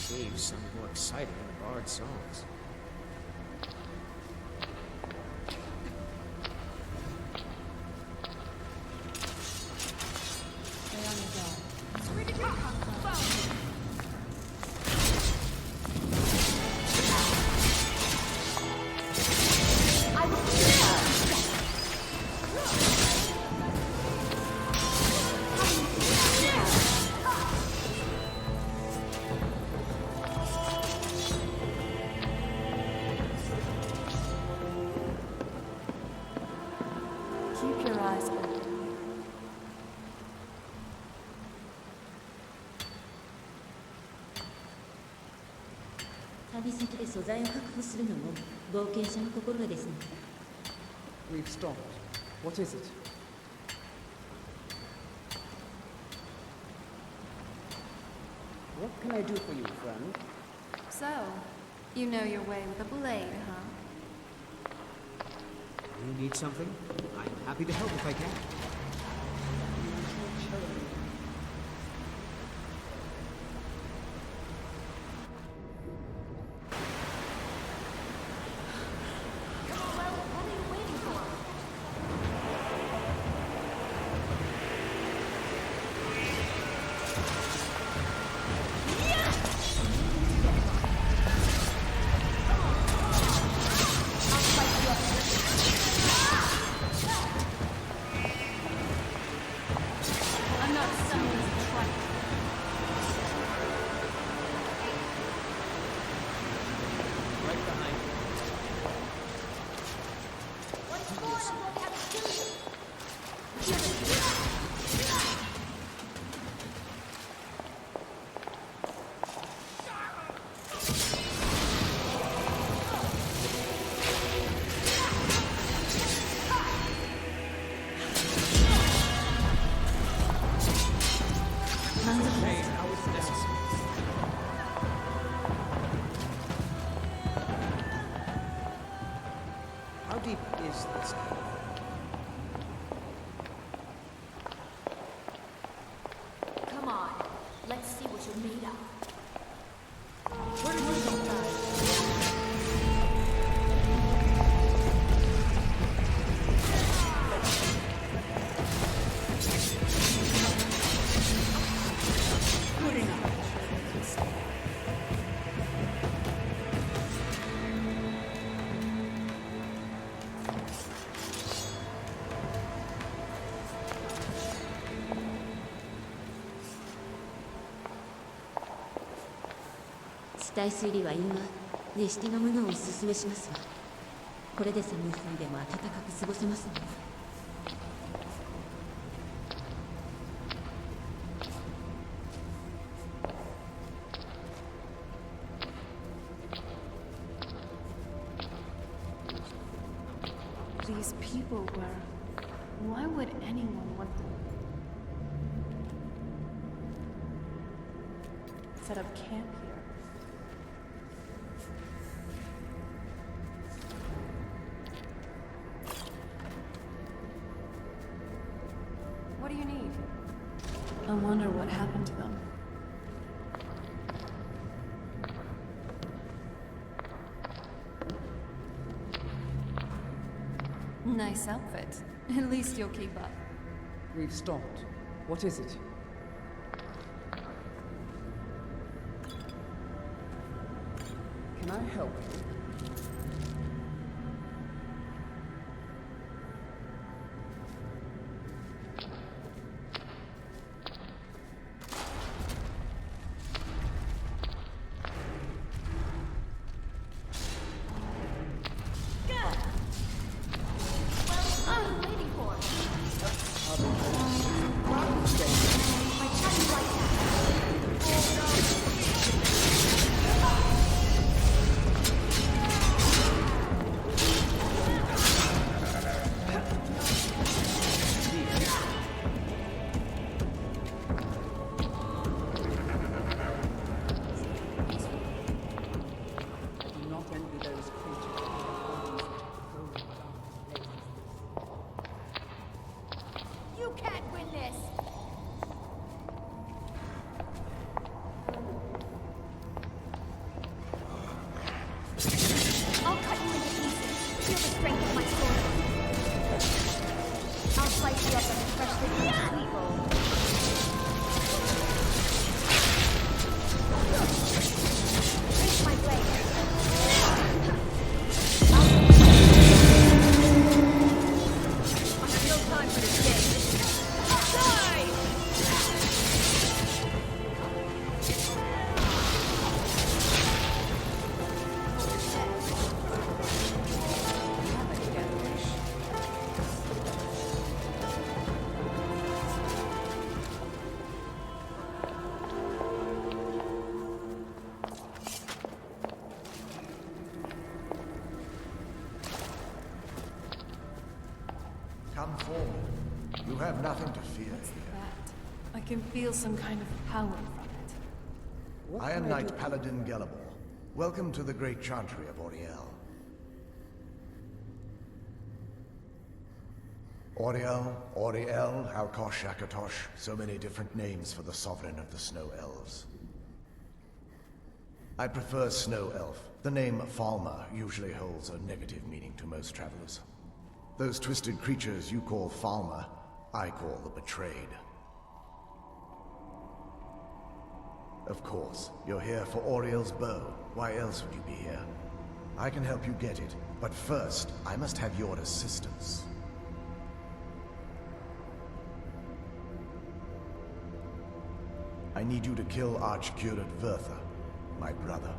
caves sound more exciting than the bard's songs. Stay on your guard. Where did you come from? Keep your eyes open. 旅先で素材を確保するのも冒険者の心がですね。We've stopped. What is it? What can I do for you, friend? So, you know your way with a blade, huh? You need something? I'm happy to help if I can. How deep is this cave? Come on, let's see what you're made of. Where did you come from? Good enough. 死体推理は今熱して飲むのをおすすめしますわ。これで寒い日でも暖かく過ごせますね。These people were... Why would anyone want to set up camp here? What do you need? I wonder what happened to them. Nice outfit. At least you'll keep up. We've stopped. What is it? Can I help you? have nothing to fear What's here. that? I can feel some kind of power from it. What I am can Knight do? Paladin Gelabor. Welcome to the great chantry of Auriel. Auriel, Alkosh, Akatosh, so many different names for the sovereign of the Snow Elves. I prefer Snow Elf. The name Falmer usually holds a negative meaning to most travelers. Those twisted creatures you call Falmer, I call the Betrayed. Of course, you're here for Auriel's bow. Why else would you be here? I can help you get it, but first, I must have your assistance. I need you to kill Archcurate Vertha, my brother.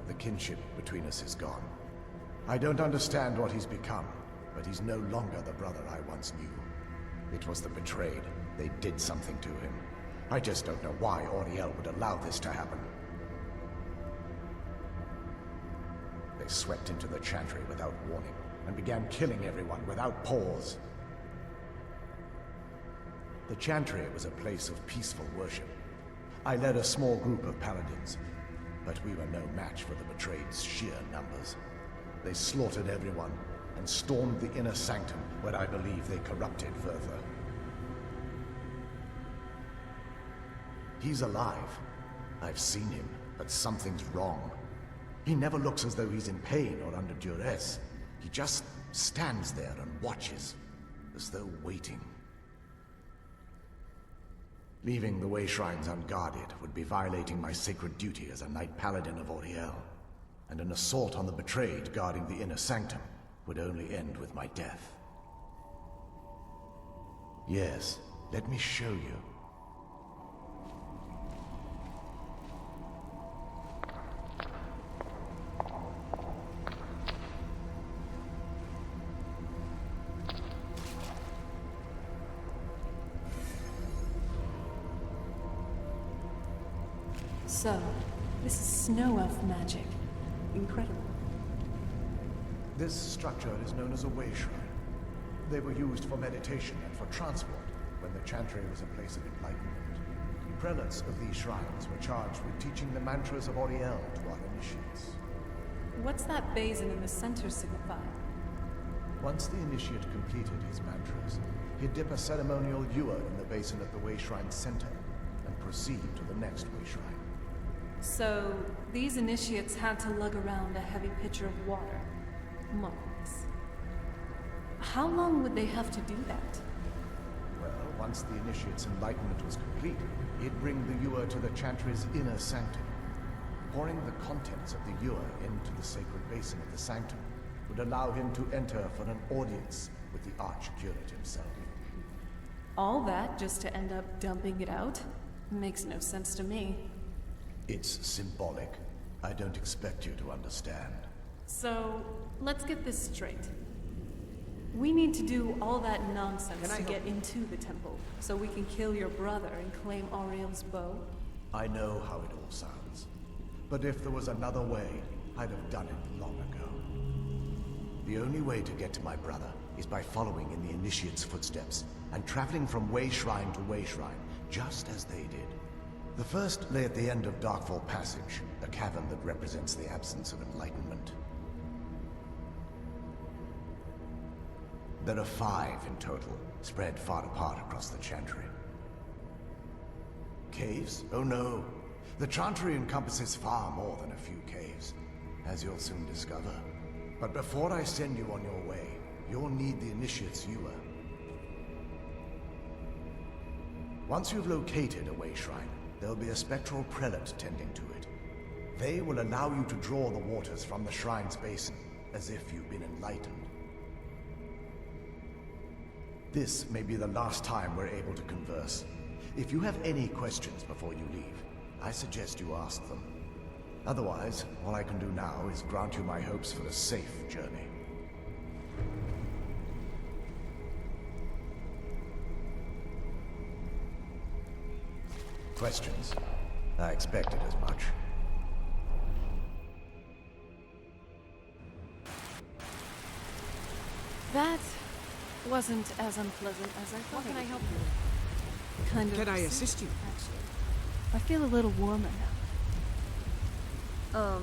The kinship between us is gone. I don't understand what he's become, but he's no longer the brother I once knew. It was the Betrayed. They did something to him. I just don't know why Auriel would allow this to happen. They swept into the chantry without warning, and began killing everyone without pause. The chantry was a place of peaceful worship. I led a small group of paladins, but we were no match for the Betrayed's sheer numbers. They slaughtered everyone, and stormed the inner sanctum, where I believe they corrupted Vertha. He's alive. I've seen him, but something's wrong. He never looks as though he's in pain or under duress. He just stands there and watches, as though waiting. Leaving the way shrines unguarded would be violating my sacred duty as a Knight Paladin of Auriel, and an assault on the Betrayed guarding the inner sanctum would only end with my death. Yes, let me show you. So, this is snow elf magic. Incredible. This structure is known as a way shrine. They were used for meditation and for transport when the chantry was a place of enlightenment. Prelates of these shrines were charged with teaching the mantras of Auriel to our initiates. What's that basin in the center signify? Once the initiate completed his mantras, he'd dip a ceremonial ewer in the basin at the way shrine's center and proceed to the next way shrine. So, these initiates had to lug around a heavy pitcher of water. Monks. How long would they have to do that? Well, once the initiate's enlightenment was complete, he'd bring the ewer to the chantry's inner sanctum. Pouring the contents of the ewer into the sacred basin of the sanctum would allow him to enter for an audience with the Archcurate himself. All that just to end up dumping it out? Makes no sense to me. It's symbolic. I don't expect you to understand. So, let's get this straight. We need to do all that nonsense to get into the temple, so we can kill your brother and claim Auriel's bow? I know how it all sounds. But if there was another way, I'd have done it long ago. The only way to get to my brother is by following in the initiate's footsteps and traveling from way shrine to way shrine, just as they did. The first lay at the end of Darkfall Passage, a cavern that represents the absence of enlightenment. There are 5 in total, spread far apart across the chantry. Caves? Oh no. The chantry encompasses far more than a few caves, as you'll soon discover. But before I send you on your way, you'll need the initiate's ewer. Once you've located a way shrine, there'll be a spectral prelate tending to it. They will allow you to draw the waters from the shrine's basin, as if you've been enlightened. This may be the last time we're able to converse. If you have any questions before you leave, I suggest you ask them. Otherwise, all I can do now is grant you my hopes for a safe journey. Questions? I expected as much. That wasn't as unpleasant as I thought. What can I help you with? Kind of. Can I assist you? Actually, I feel a little warmer now.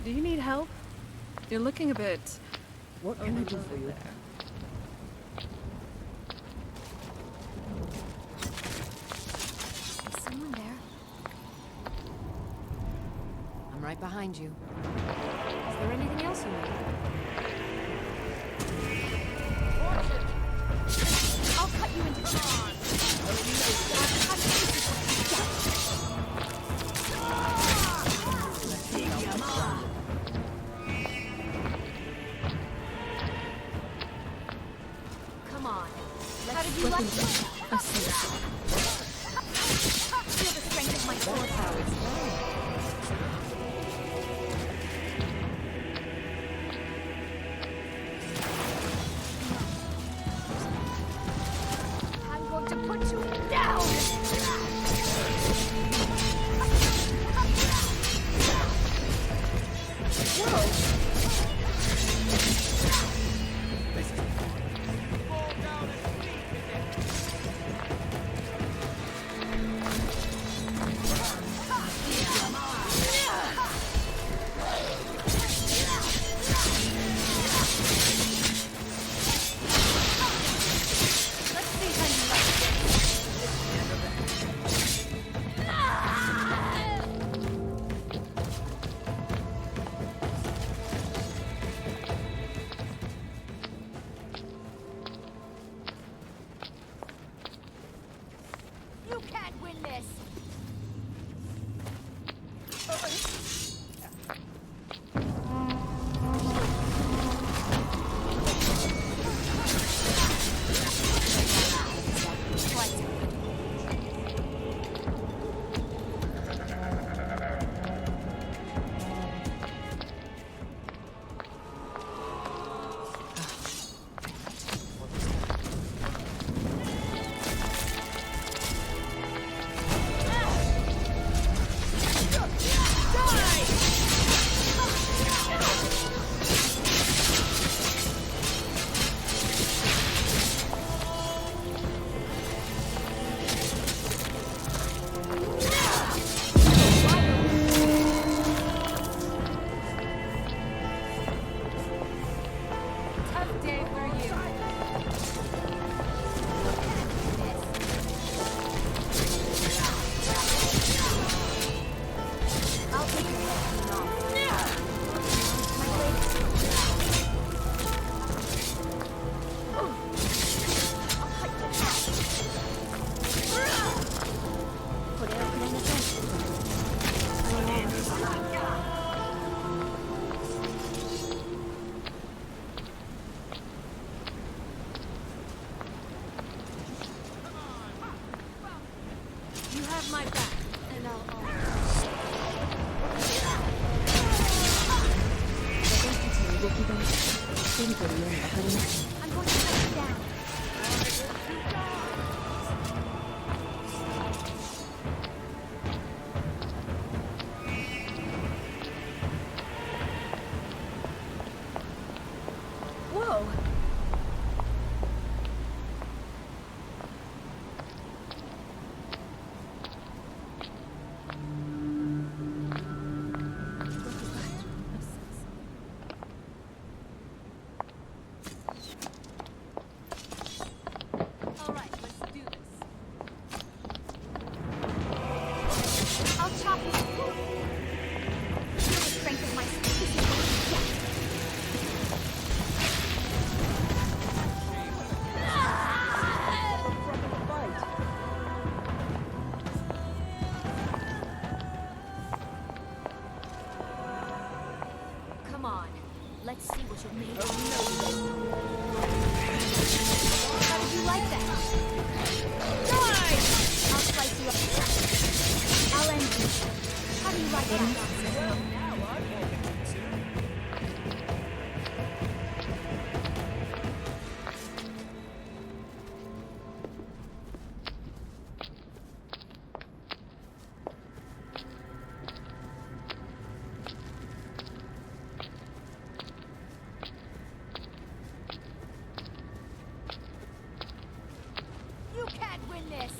Do you need help? You're looking a bit. What can I do for you? Is someone there? I'm right behind you. Is there anything else you need? I'll cut you into Come on. How did you like it? I see. Feel the strength of my core powers. I'm going to put you down! You can't win this! Tough day for you. I'll take your head off. You have my back, and I'll always. I'm going to cut you down. Whoa! All right, let's do this. I'll chop you. Feel the strength of my Come on, let's see what you're made of. How did you like that? Die! I'll slice you up. I'll end you. How do you like that? can't win this!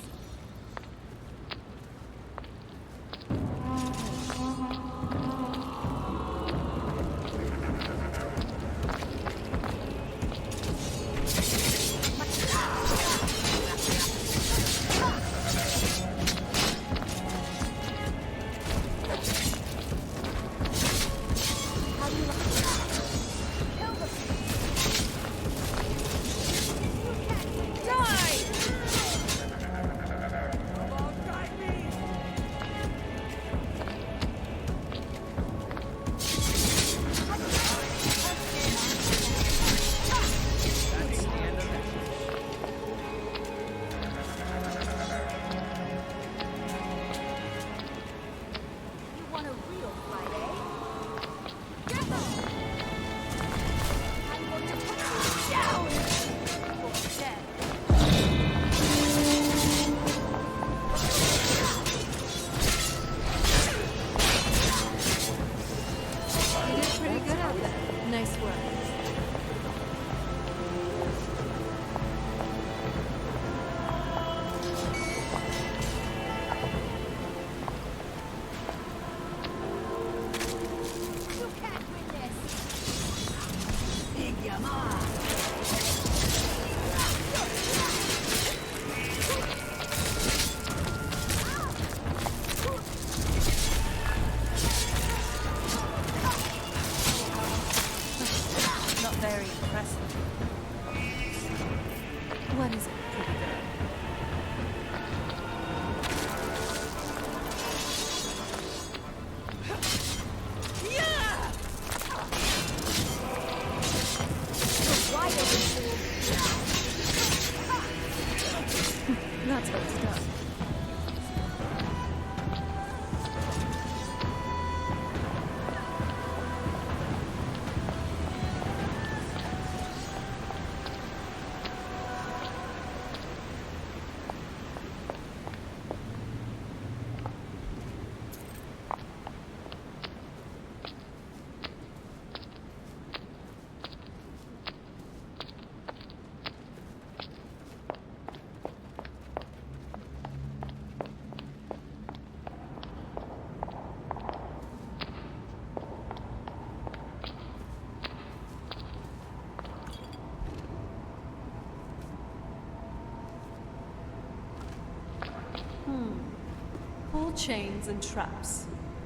Pull chains and traps.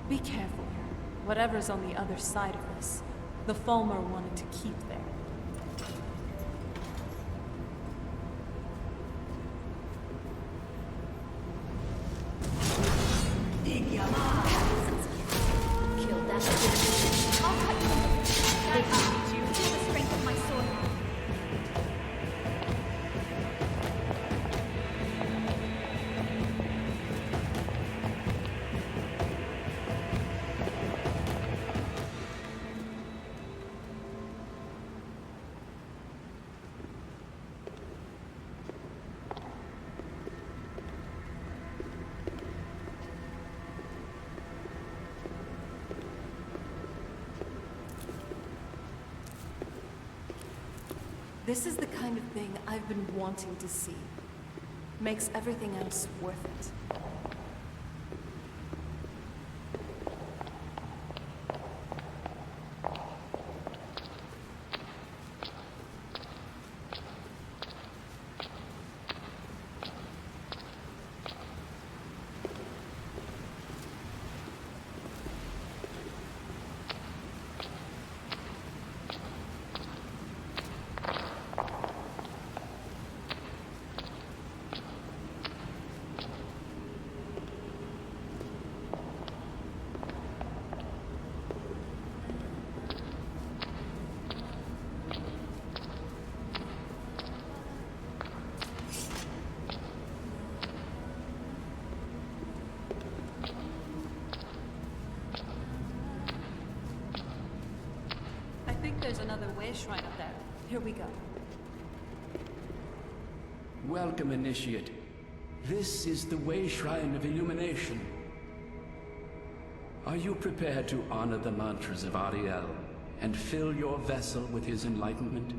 Be careful here. Whatever's on the other side of this, the falmer wanted to keep there. Kill that. I'll cut you. I need you. Feel the strength of my sword. This is the kind of thing I've been wanting to see. Makes everything else worth it. There's another way shrine up there. Here we go. Welcome, Initiate. This is the Way Shrine of Illumination. Are you prepared to honor the mantras of Ariel and fill your vessel with his enlightenment?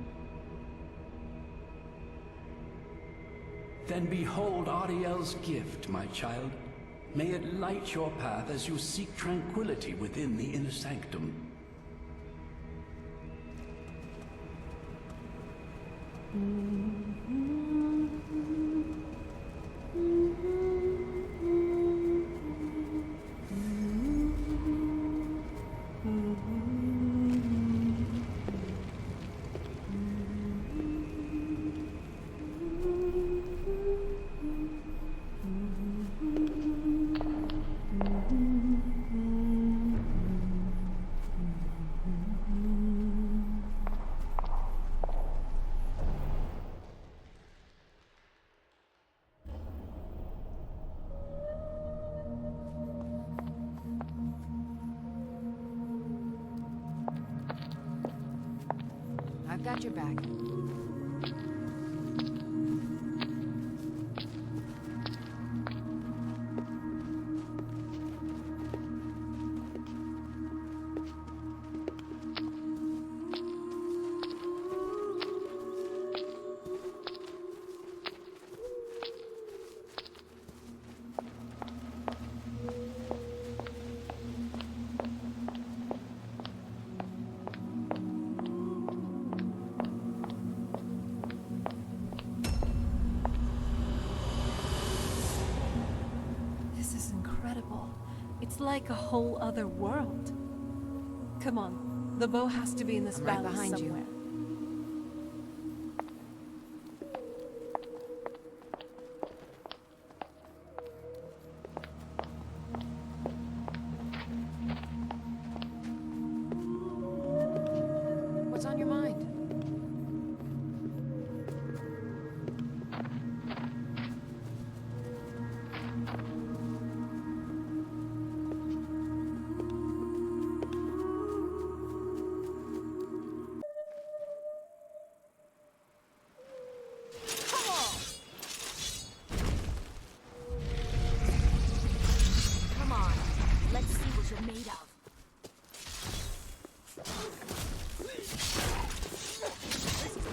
Then behold Ariel's gift, my child. May it light your path as you seek tranquility within the inner sanctum. I've got your back. It's like a whole other world. Come on, the bow has to be in this I'm right valley behind you. somewhere. What's on your mind?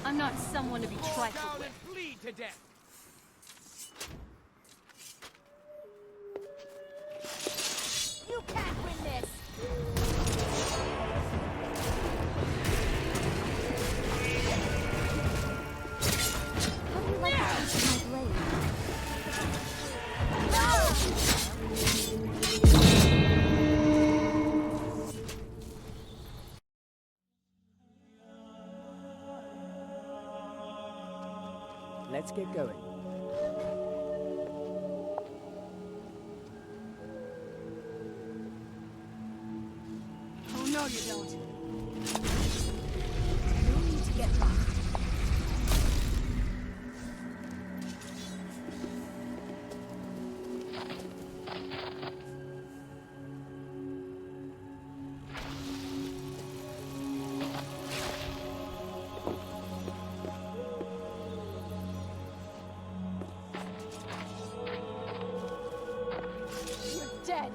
I'm not someone to be trifled with. Bleed to death. You can't win this! How do you like the taste of my blade? Let's get going. Oh no, you don't. No need to get back. You're dead.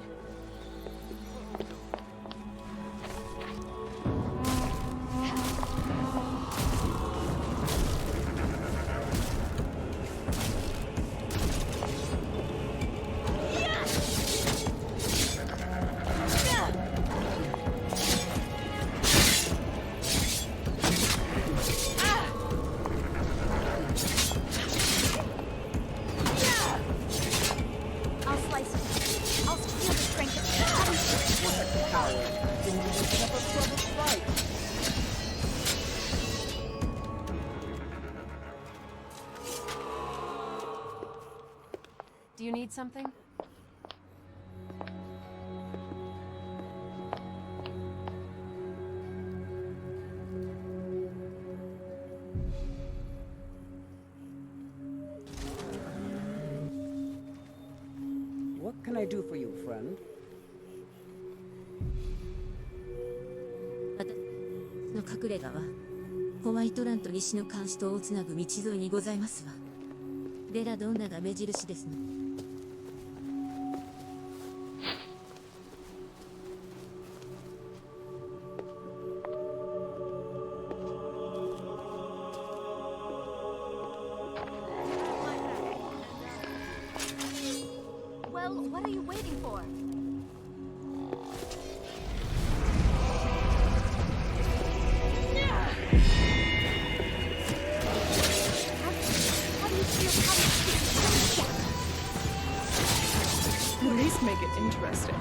I'll slice you. I'll steal the strength of Coward. Then you just have a trouble fight. Do you need something? What can I do for you, friend? 私の隠れ家はホワイトランと西の監視塔をつなぐ道沿いにございますわ。デラドンナが目印ですの。Well, what are you waiting for? How do you feel At least make it interesting.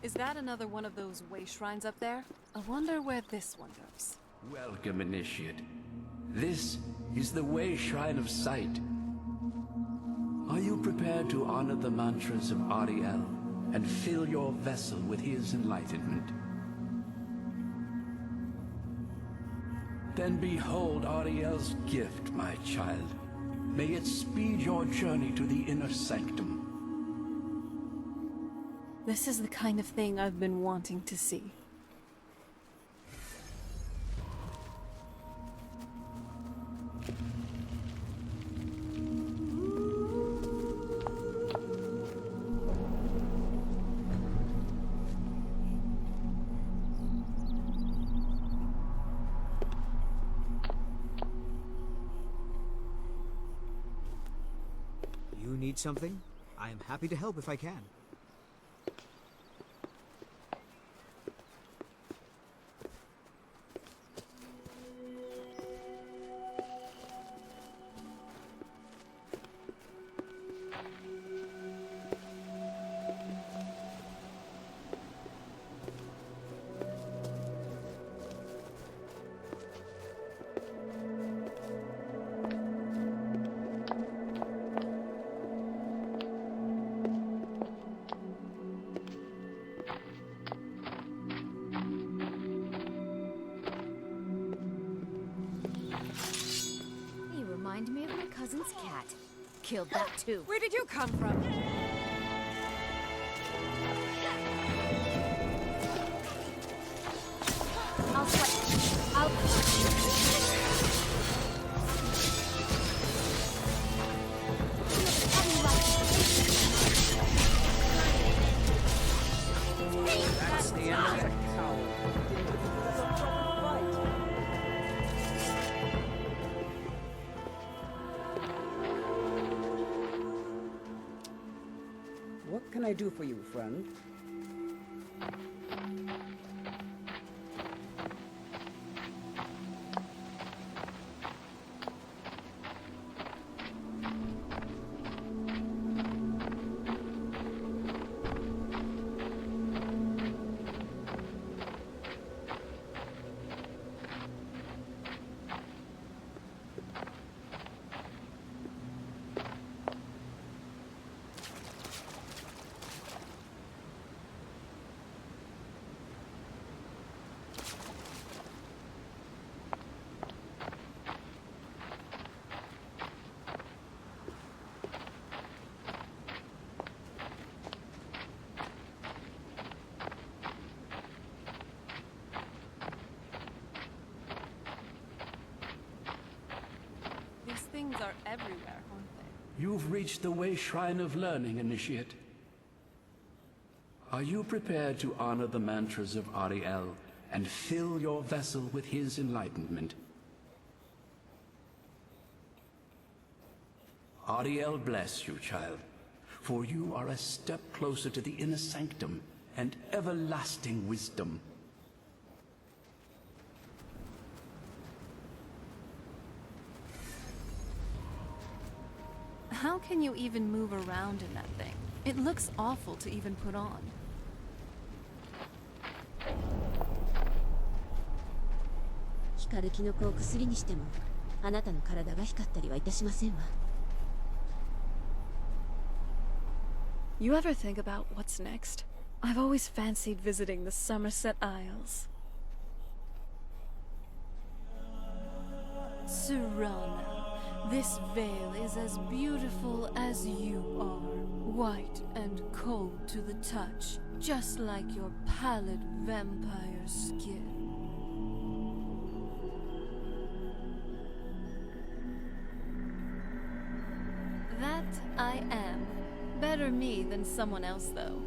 Is that another one of those way shrines up there? I wonder where this one goes. Welcome, Initiate. This is the Way Shrine of Sight. Are you prepared to honor the mantras of Ariel and fill your vessel with his enlightenment? Then behold Ariel's gift, my child. May it speed your journey to the inner sanctum. This is the kind of thing I've been wanting to see. You need something? I am happy to help if I can. Remind me of my cousin's cat. Killed that too. Where did you come from? I'll swipe. I'll... That's the end of the cowl. What can I do for you, friend? Things are everywhere, aren't they? You've reached the Way Shrine of Learning, Initiate. Are you prepared to honor the mantras of Ariel and fill your vessel with his enlightenment? Ariel bless you, child, for you are a step closer to the inner sanctum and everlasting wisdom. How can you even move around in that thing? It looks awful to even put on. 光るキノコを薬にしても、あなたの体が光ったりはいたしませんわ。You ever think about what's next? I've always fancied visiting the Somerset Isles. Serana, this veil is as beautiful as you are. White and cold to the touch, just like your pallid vampire skin. That I am. Better me than someone else, though.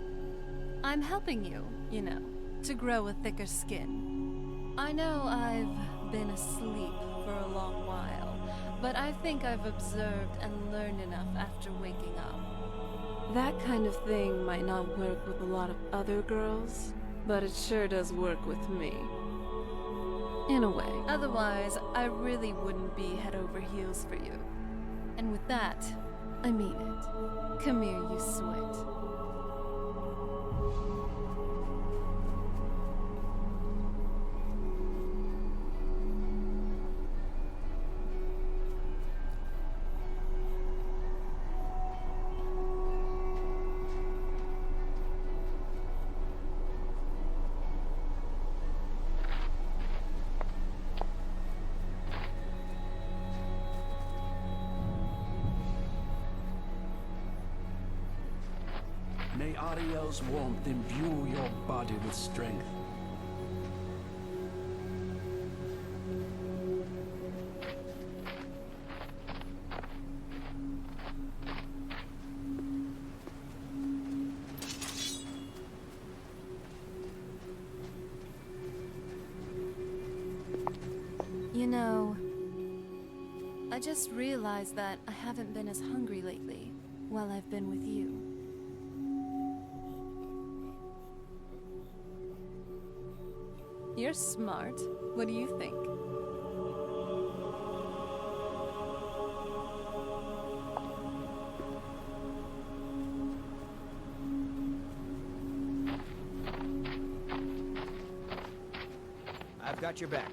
I'm helping you, you know, to grow a thicker skin. I know I've been asleep for a long while, but I think I've observed and learned enough after waking up. That kind of thing might not work with a lot of other girls, but it sure does work with me. In a way. Otherwise, I really wouldn't be head over heels for you. And with that, I mean it. Come here, you sweat. May Ariel's warmth imbue your body with strength. You know, I just realized that I haven't been as hungry lately while I've been with you. You're smart. What do you think? I've got your back.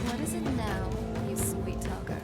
What is it now, you sweet talker?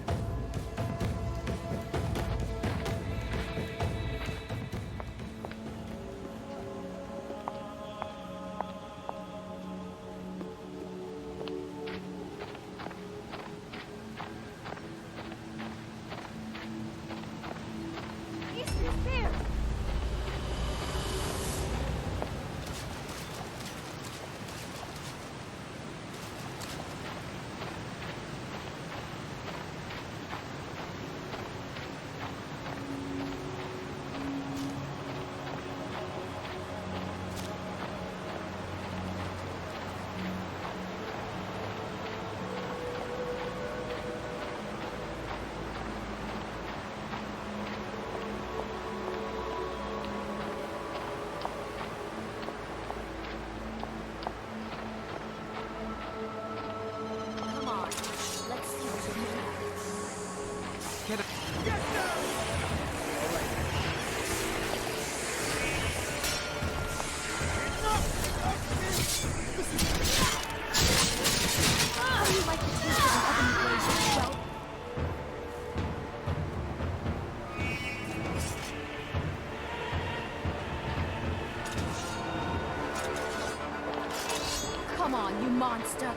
Come on, you monster!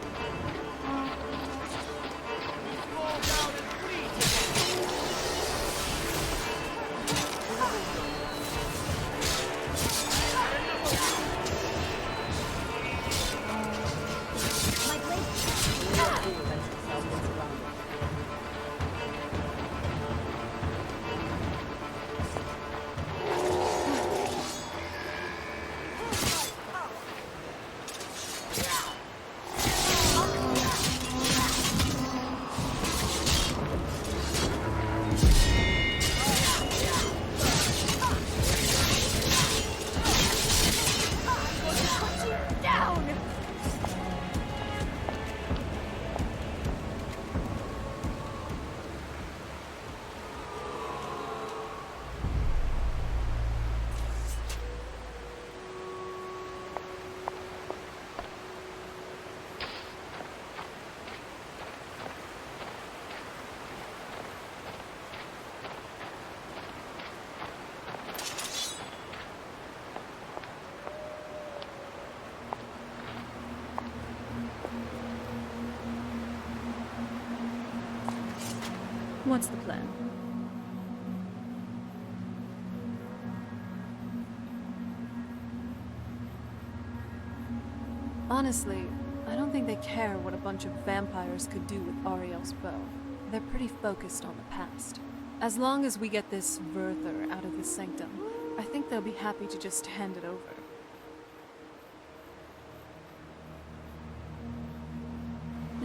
Fall down and bleed! What's the plan? Honestly, I don't think they care what a bunch of vampires could do with Ariel's bow. They're pretty focused on the past. As long as we get this Werther out of the sanctum, I think they'll be happy to just hand it over.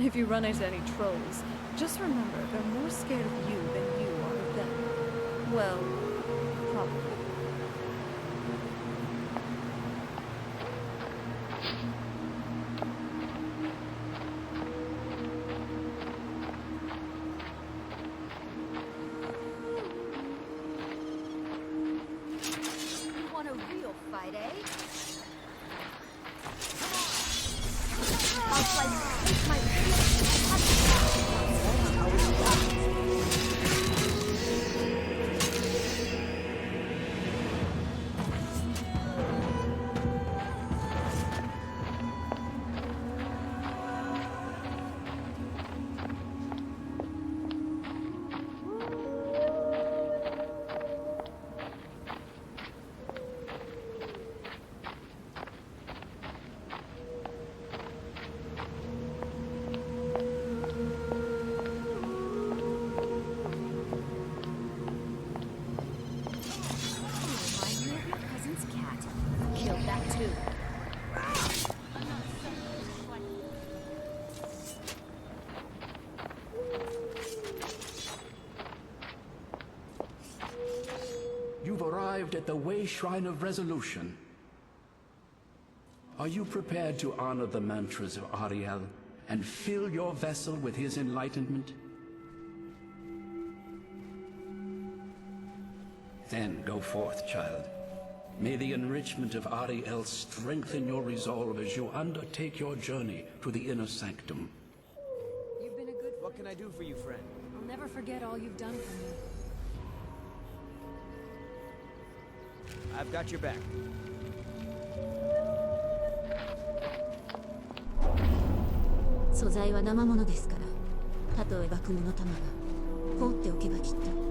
If you run into any trolls, just remember they're more scared of you than you are of them. Well, probably. You want a real fight, eh? I'll take my You've arrived at the Way Shrine of Resolution. Are you prepared to honor the mantras of Ariel and fill your vessel with his enlightenment? Then go forth, child. May the enrichment of Ariel strengthen your resolve as you undertake your journey to the inner sanctum. You've been a good... What can I do for you, friend? I'll never forget all you've done for me. I've got your back. 素材は生物ですから、たとえ爆物玉が放っておけばきっと。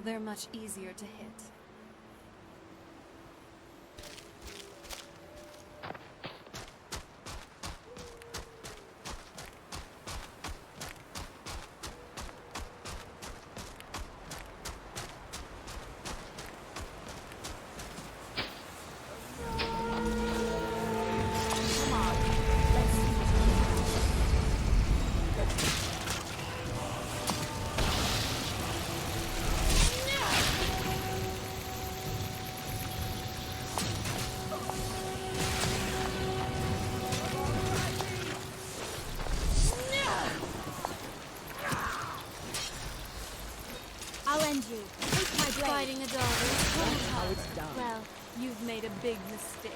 They're much easier to hit. Fighting a dog is how it's done. Well, you've made a big mistake.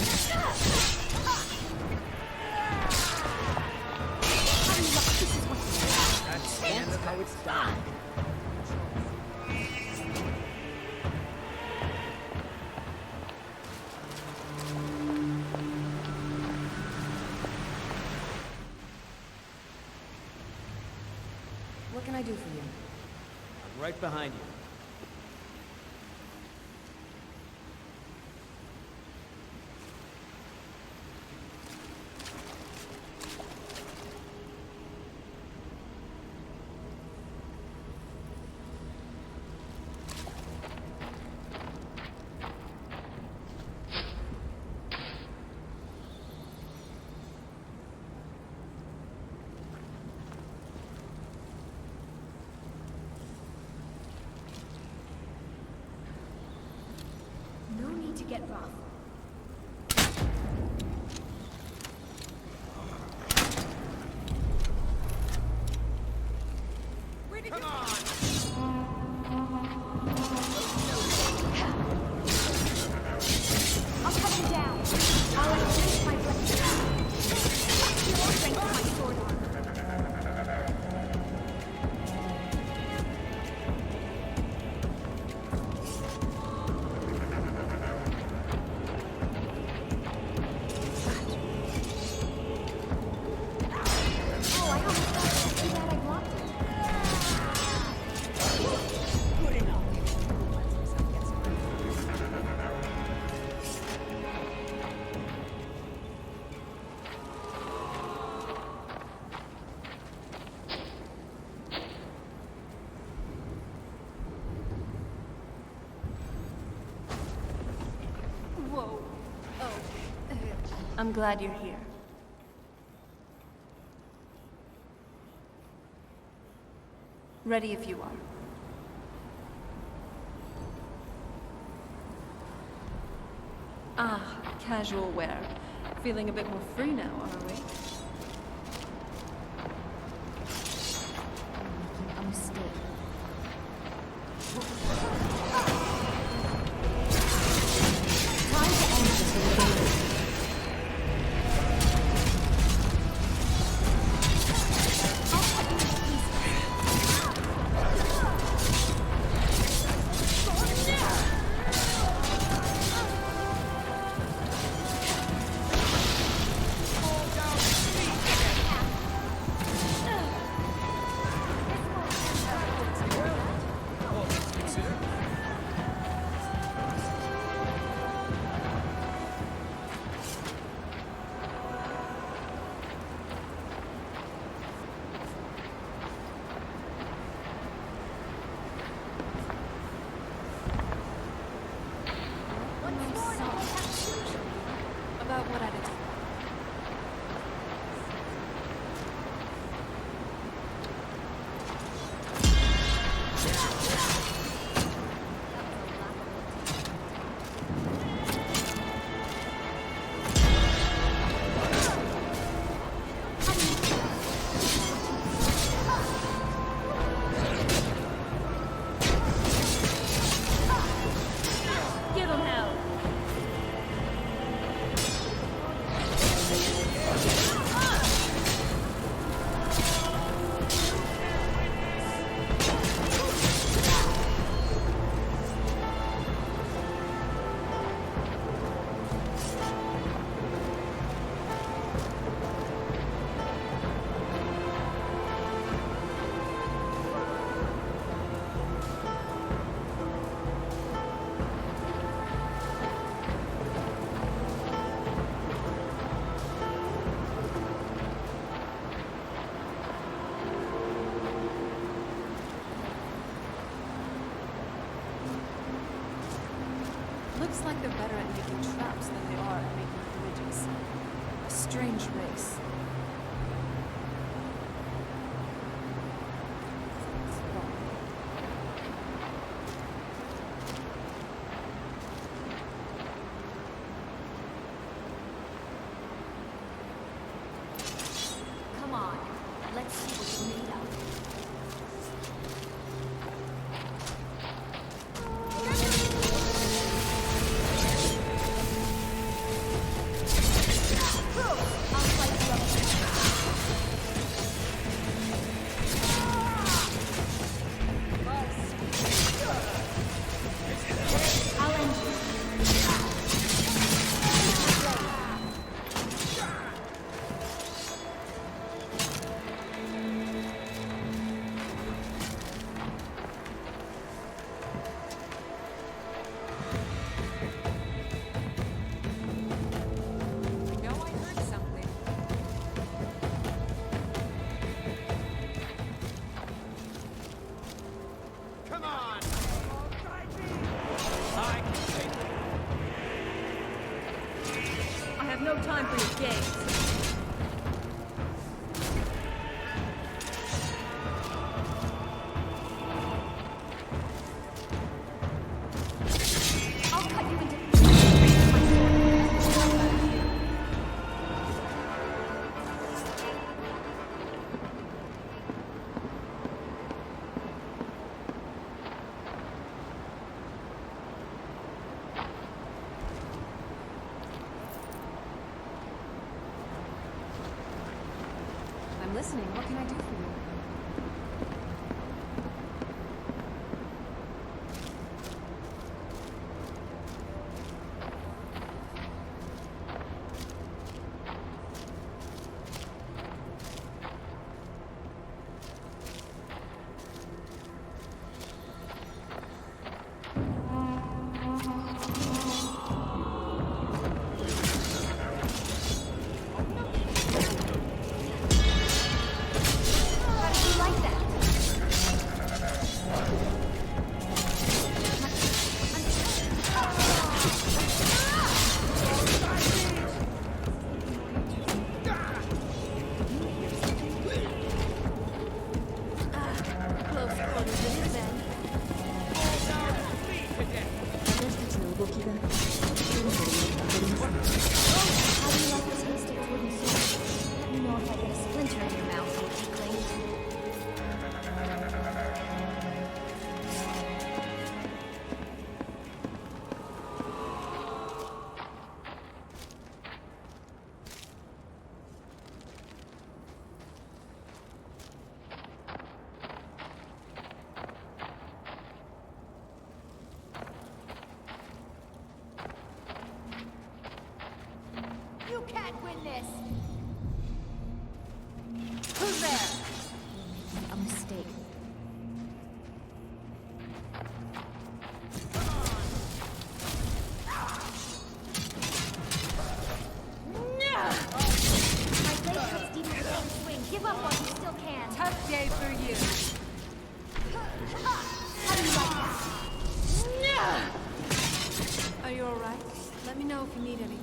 That's how it's done. What can I do for you? I'm right behind you. No need to get rough. I'll cut him down. I'll increase my blessing. Strength of my sword armor. Oh, I almost thought it was too bad I blocked it. Good enough. Whoa. Oh. I'm glad you're here. Ready if you are. Ah, casual wear. Feeling a bit more free now, are we? Making a mistake. Time to end this rebellion. I'll cut you to pieces. About what attitude? Give him hell! Looks like they're better at making traps than they are at making bridges. A strange race. Come on, let's see what you're made of. No time for your games. I'll cut you into... I'm listening. What can I do for you? How did you like that? Close quarters it is then. 私たちの動きがそろそろよくわかりますね。 How do you like the taste of wooden sword? Let me know if I get a splinter in your mouth, Riekling. You can't win this! Who's there? A mistake. My blade cuts deep into the swing. Give up while you still can. Tough day for you. How do you like that? Are you alright? Let me know if you need anything.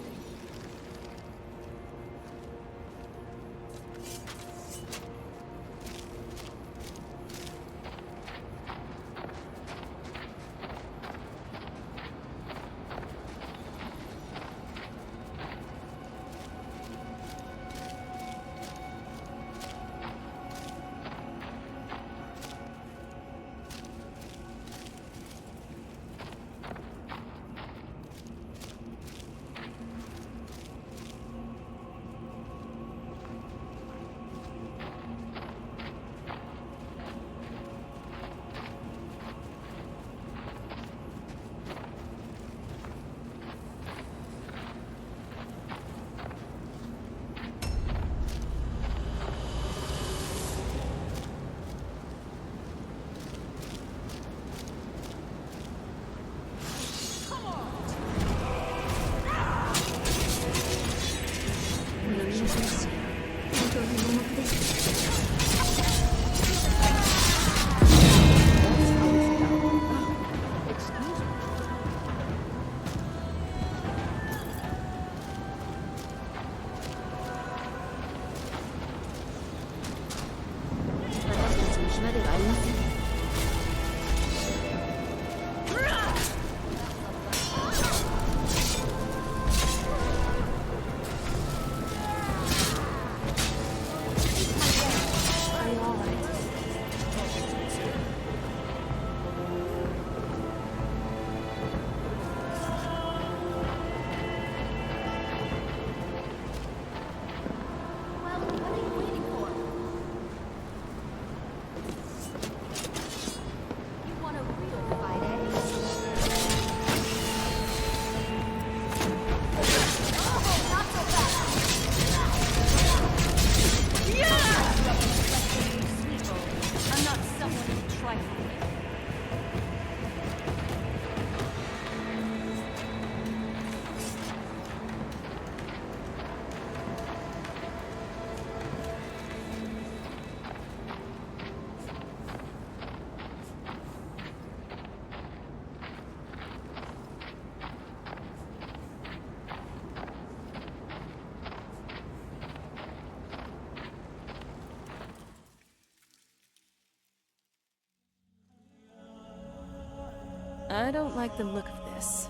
I don't like the look of this.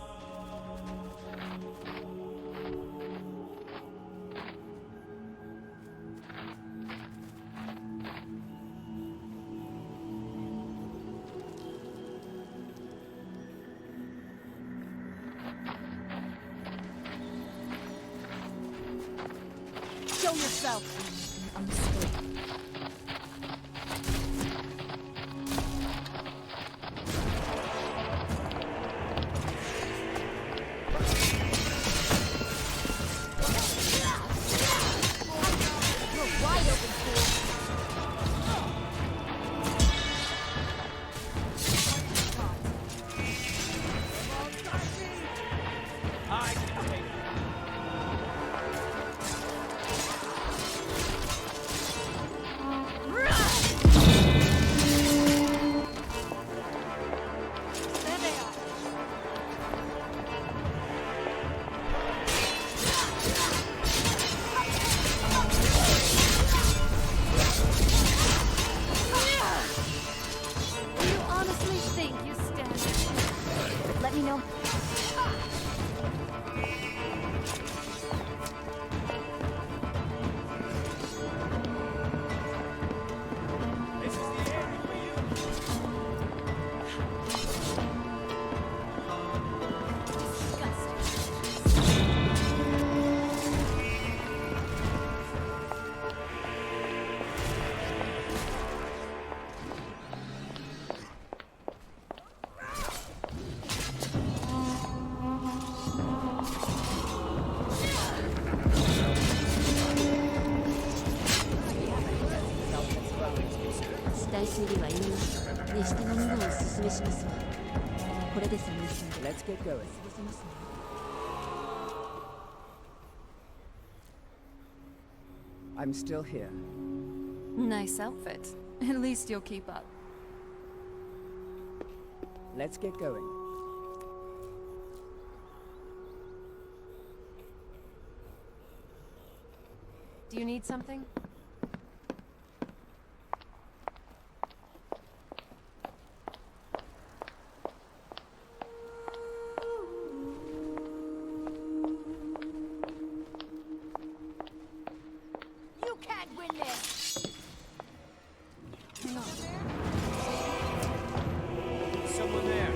Show yourself! You're wide open, fool! There they are! Do you honestly think you stand? Let me know.熱して飲み物をおすすめしますわ。これで寒い日に Let's get going. 過ごせますね。I'm still here. Nice outfit. At least you'll keep up. Let's get going. Do you need something? You can't win this! Someone there.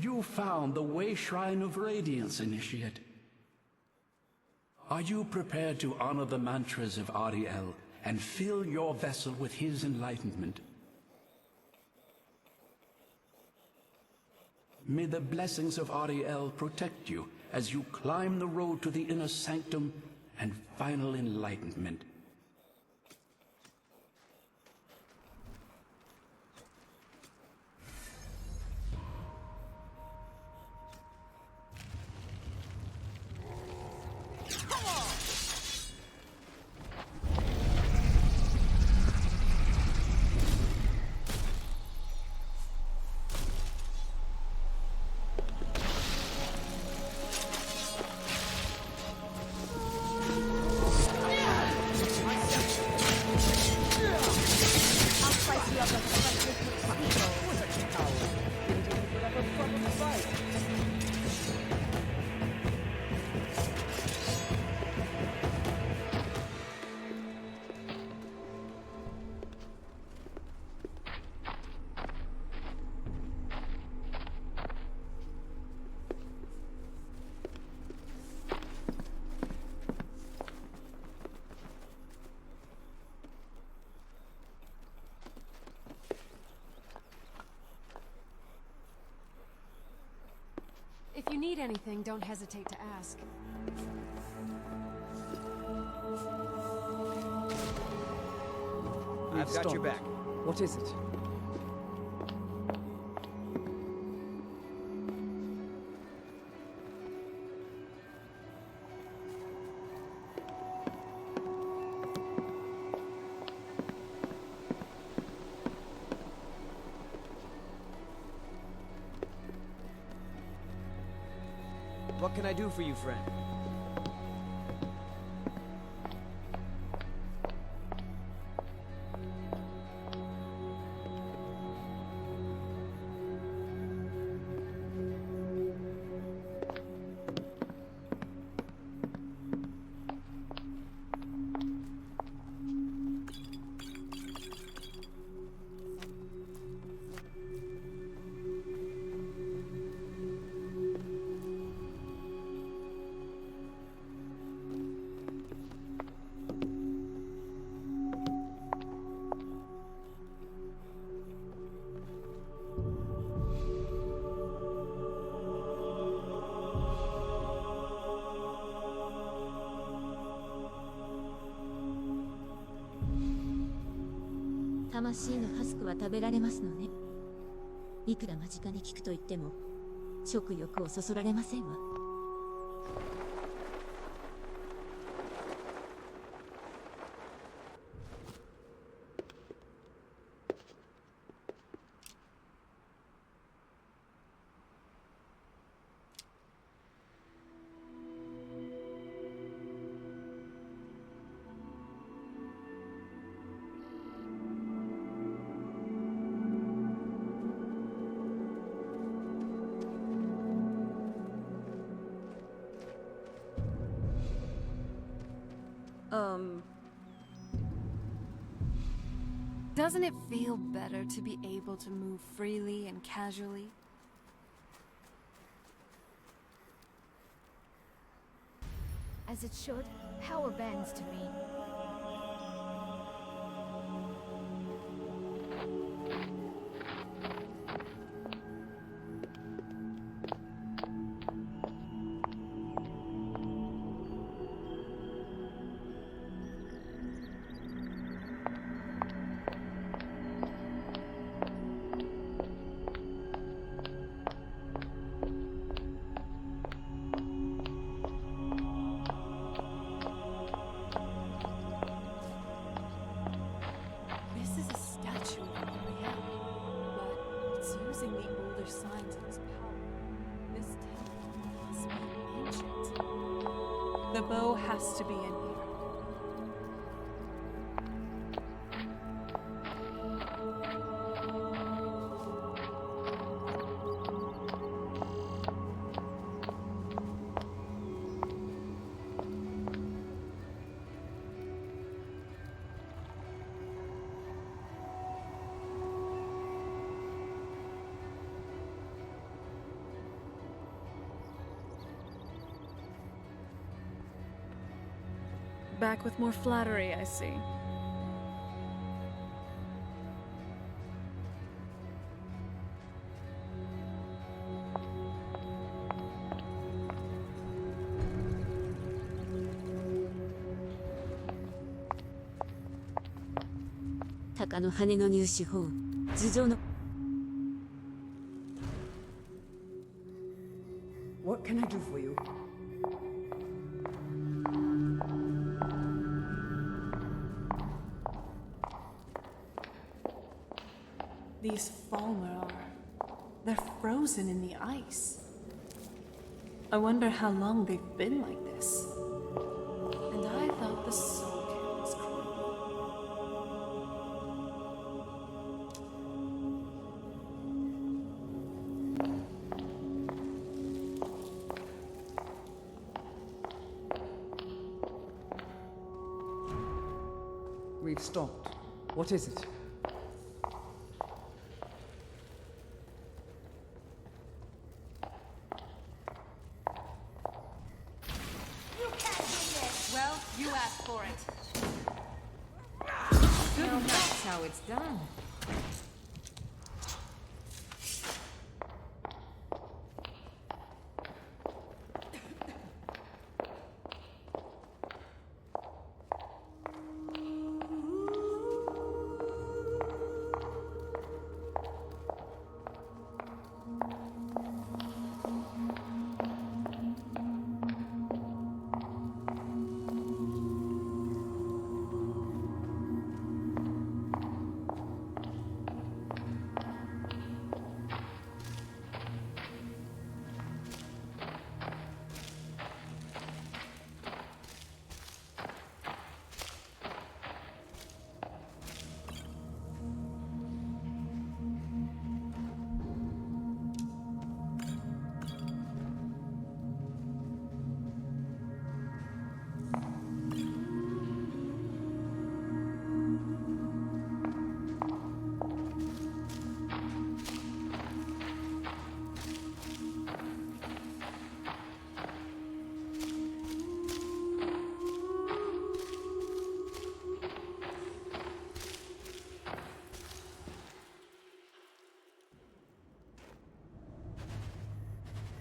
You found the Way Shrine of Radiance, Initiate. Are you prepared to honor the mantras of Ariel and fill your vessel with his enlightenment? May the blessings of Ariel protect you as you climb the road to the inner sanctum and final enlightenment. If you need anything, don't hesitate to ask. I've got your back. What is it? What can I do for you, friend?魂のハスクは食べられますのね。いくら間近に聞くと言っても食欲をそそられませんわ。Doesn't it feel better to be able to move freely and casually? As it should. Power bends to me. The bow has to be in here. Back with more flattery, I see.鷹の羽の入手法、頭上の What can I do for you? These falmer they're frozen in the ice. I wonder how long they've been like this. And I thought the soul camp was cool. We've stopped. What is it? Well, you asked for it. Well, that's how it's done.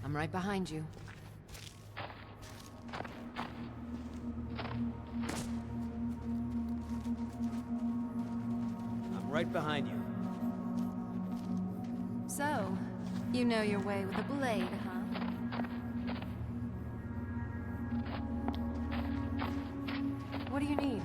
I'm right behind you. I'm right behind you. So, you know your way with a blade, huh? What do you need?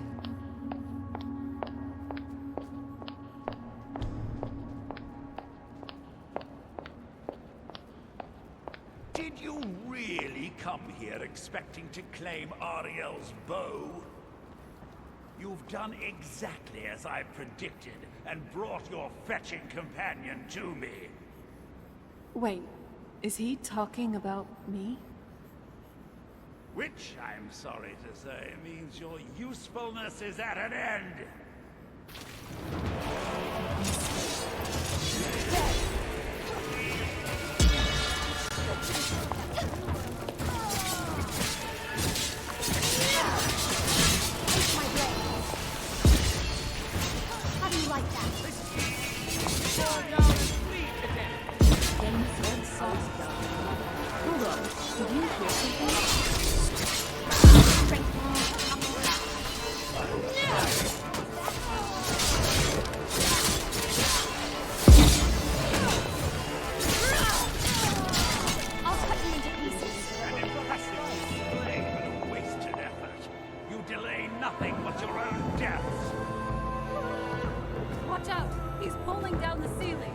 Did you really come here expecting to claim Ariel's bow? You've done exactly as I predicted, and brought your fetching companion to me. Wait, is he talking about me? Which, I'm sorry to say, means your usefulness is at an end. How do you like that? Hold on, did you hear something? I'll cut you into pieces. An impressive display, but a wasted effort. You delay nothing but your own deaths. Watch out! He's pulling down the ceiling!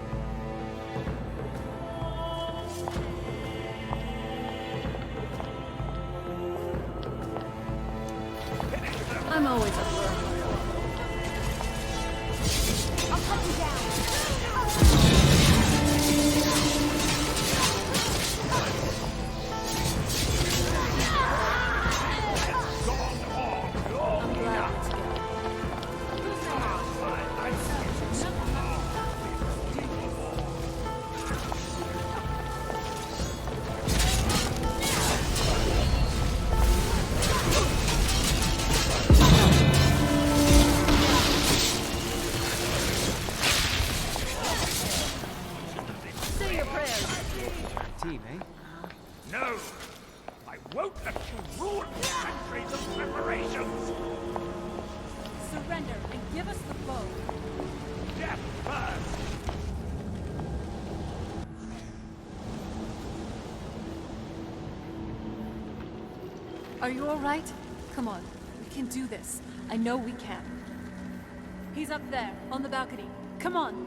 your prayers. Team, eh? No! I won't let you ruin centuries of preparations! Surrender and give us the bow. Death first! Are you alright? Come on, we can do this. I know we can. He's up there, on the balcony. Come on.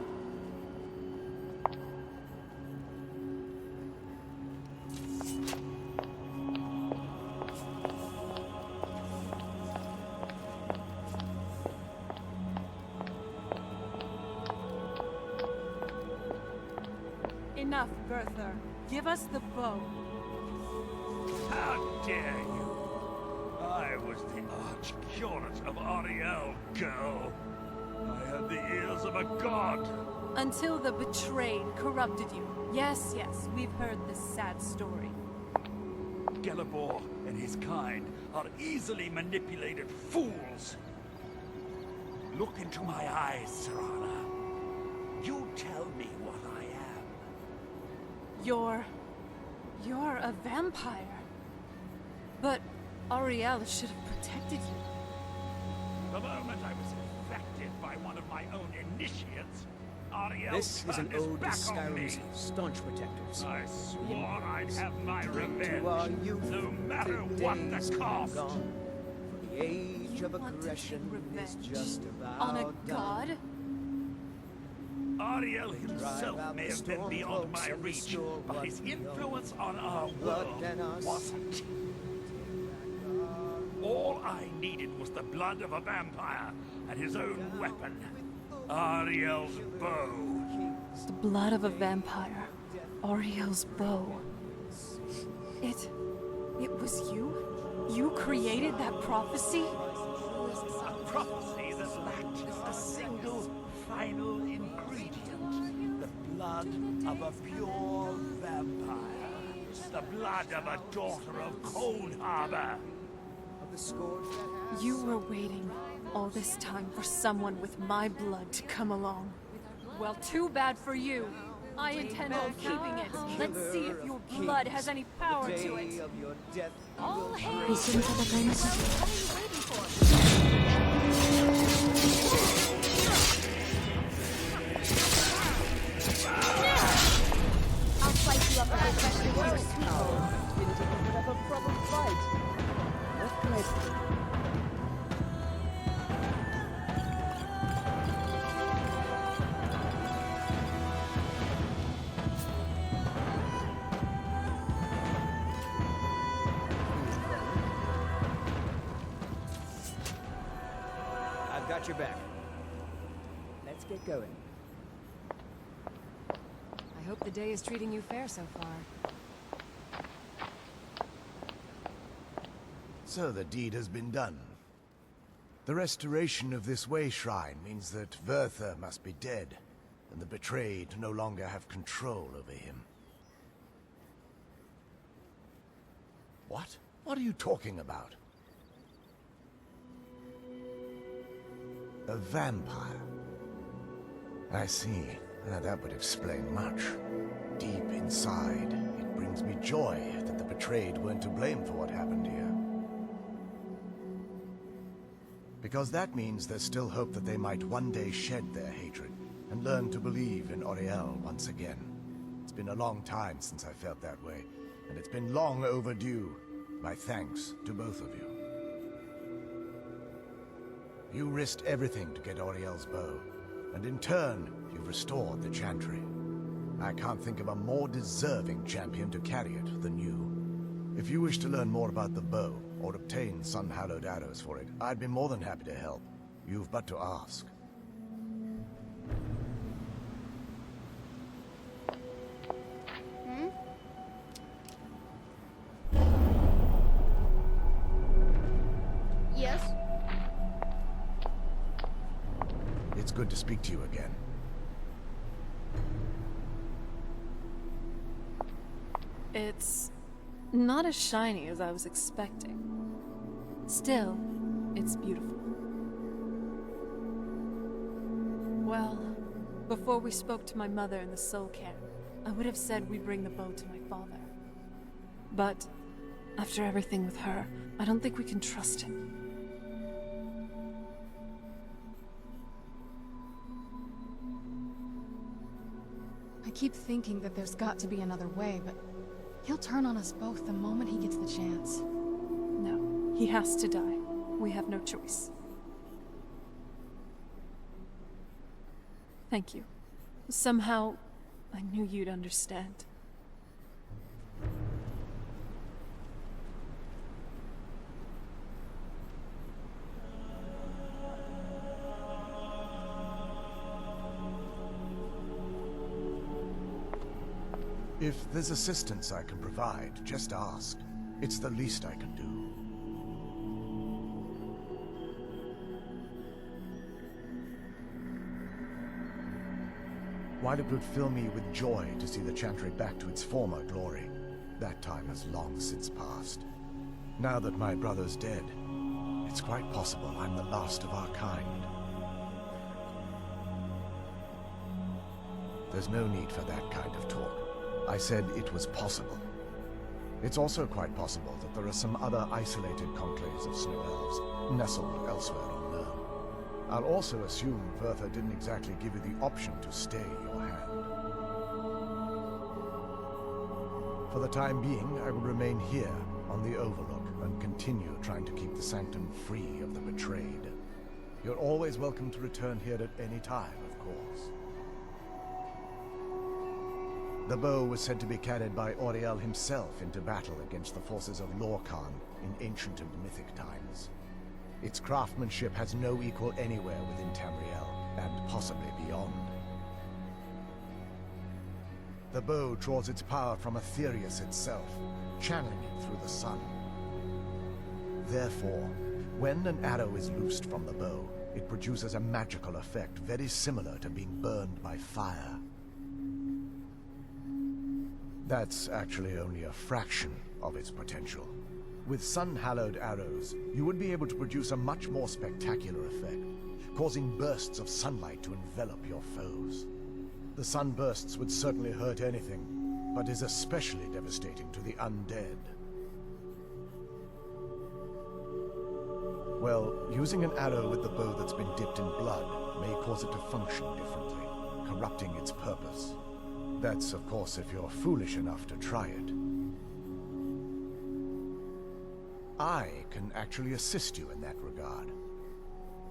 Enough, Bertha. Give us the bow. How dare you! I was the arch-curate of Ariel, girl. I had the ears of a god. Until the betrayed corrupted you. Yes, yes, we've heard this sad story. Gelibor and his kind are easily manipulated fools. Look into my eyes, Serana. You tell me what I am. You're a vampire. But Ariel should have protected you. The moment I was infected by one of my own initiates, Ariel This is an turned his ode to back on me. Skyrim's staunch protectors. I swore I'd have my To our revenge, youth, no matter the what days the are cost. gone. For the age You of want to take aggression is revenge just about on a done. god? Ariel himself out may the have been storm beyond cloaks my and reach, restore but what his we own. influence on our Blood world and us. wasn't. All I needed was the blood of a vampire and his own weapon, Ariel's bow. The blood of a vampire. Ariel's bow. It was you? You created that prophecy? A prophecy that lacked a single final ingredient. The blood of a pure vampire. The blood of a daughter of Coldharbour. You were waiting all this time for someone with my blood to come along. Well, too bad for you. I intend on keeping it. Let's see if your blood has any power to it. 一緒に戦いましょう。 I'll slice you up with vegetables. Didn't even have a proper fight. What can I... I've got your back. Let's get going. I hope the day is treating you fair so far. So the deed has been done. The restoration of this way shrine means that Verther must be dead, and the betrayed no longer have control over him. What? What are you talking about? A vampire. I see. That would explain much. Deep inside, it brings me joy that the betrayed weren't to blame for what happened here. Because that means there's still hope that they might one day shed their hatred and learn to believe in Oriel once again. It's been a long time since I felt that way, and it's been long overdue. My thanks to both of you. You risked everything to get Oriel's bow, and in turn, you've restored the Chantry. I can't think of a more deserving champion to carry it than you. If you wish to learn more about the bow, or obtain sun-hallowed arrows for it, I'd be more than happy to help. You've but to ask. Yes? It's good to speak to you again. It's not as shiny as I was expecting. Still, it's beautiful. Well, before we spoke to my mother in the soul camp, I would have said we bring the bow to my father. But after everything with her, I don't think we can trust him. I keep thinking that there's got to be another way, but he'll turn on us both the moment he gets the chance. No, he has to die. We have no choice. Thank you. Somehow, I knew you'd understand. If there's assistance I can provide, just ask. It's the least I can do. While it would fill me with joy to see the Chantry back to its former glory, that time has long since passed. Now that my brother's dead, it's quite possible I'm the last of our kind. There's no need for that kind of talk. I said it was possible. It's also quite possible that there are some other isolated conclaves of snow elves nestled elsewhere unknown. I'll also assume Vertha didn't exactly give you the option to stay your hand. For the time being, I will remain here on the Overlook and continue trying to keep the Sanctum free of the betrayed. You're always welcome to return here at any time, of course. The bow was said to be carried by Auriel himself into battle against the forces of Lorkhan in ancient and mythic times. Its craftsmanship has no equal anywhere within Tamriel, and possibly beyond. The bow draws its power from Aetherius itself, channeling it through the sun. Therefore, when an arrow is loosed from the bow, it produces a magical effect very similar to being burned by fire. That's actually only a fraction of its potential. With sun-hallowed arrows, you would be able to produce a much more spectacular effect, causing bursts of sunlight to envelop your foes. The sunbursts would certainly hurt anything, but is especially devastating to the undead. Well, using an arrow with the bow that's been dipped in blood may cause it to function differently, corrupting its purpose. That's, of course, if you're foolish enough to try it. I can actually assist you in that regard.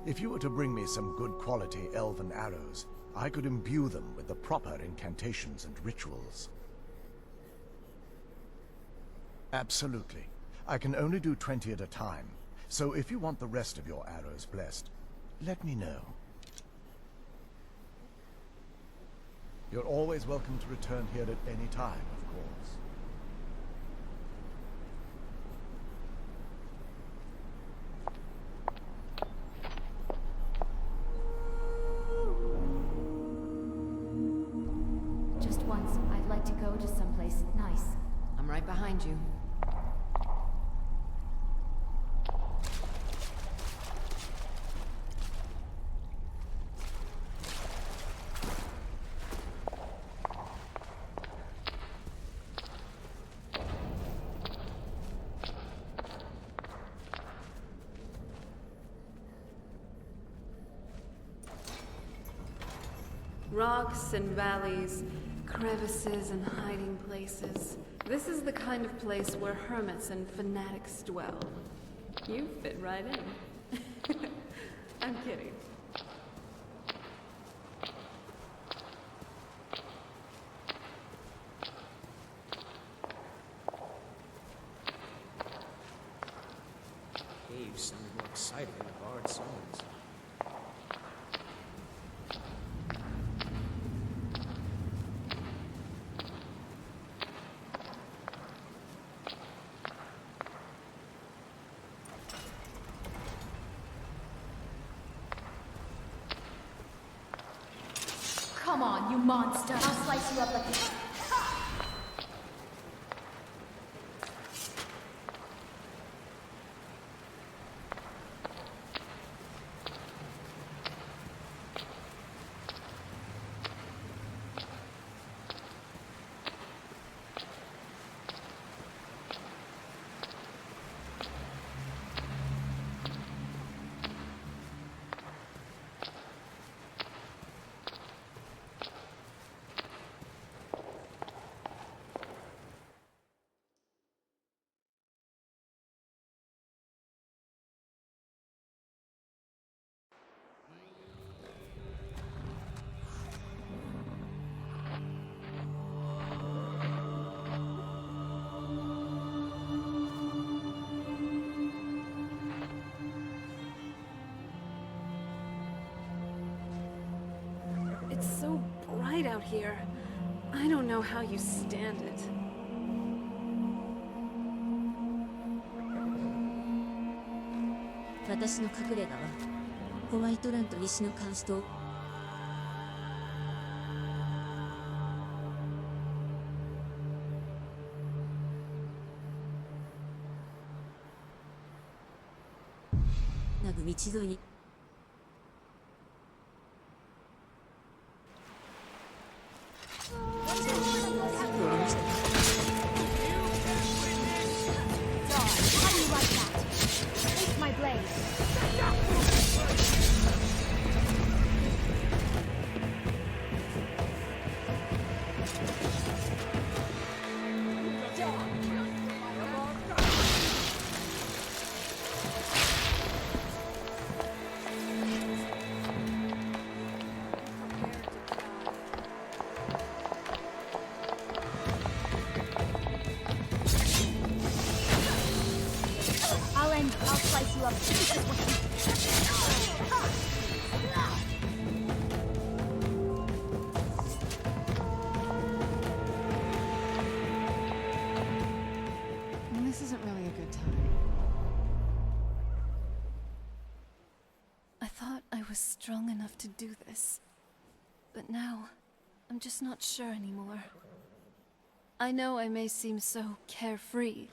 If you were to bring me some good quality elven arrows, I could imbue them with the proper incantations and rituals. Absolutely. I can only do 20 at a time, so if you want the rest of your arrows blessed, let me know. You're always welcome to return here at any time, of course. Just once, I'd like to go to someplace nice. I'm right behind you. Rocks and valleys, crevices and hiding places. This is the kind of place where hermits and fanatics dwell. You fit right in. I'm kidding. Caves sound more exciting than the bard songs. Come on, you monster! I'll slice you up like this. out here. I don't know how you stand it. 私の隠れ家はホワイトランド西の監視塔。なぐ道沿いに。I'll slice you up. This is what This isn't really a good time. I thought I was strong enough to do this. But now, I'm just not sure anymore. I know I may seem so carefree,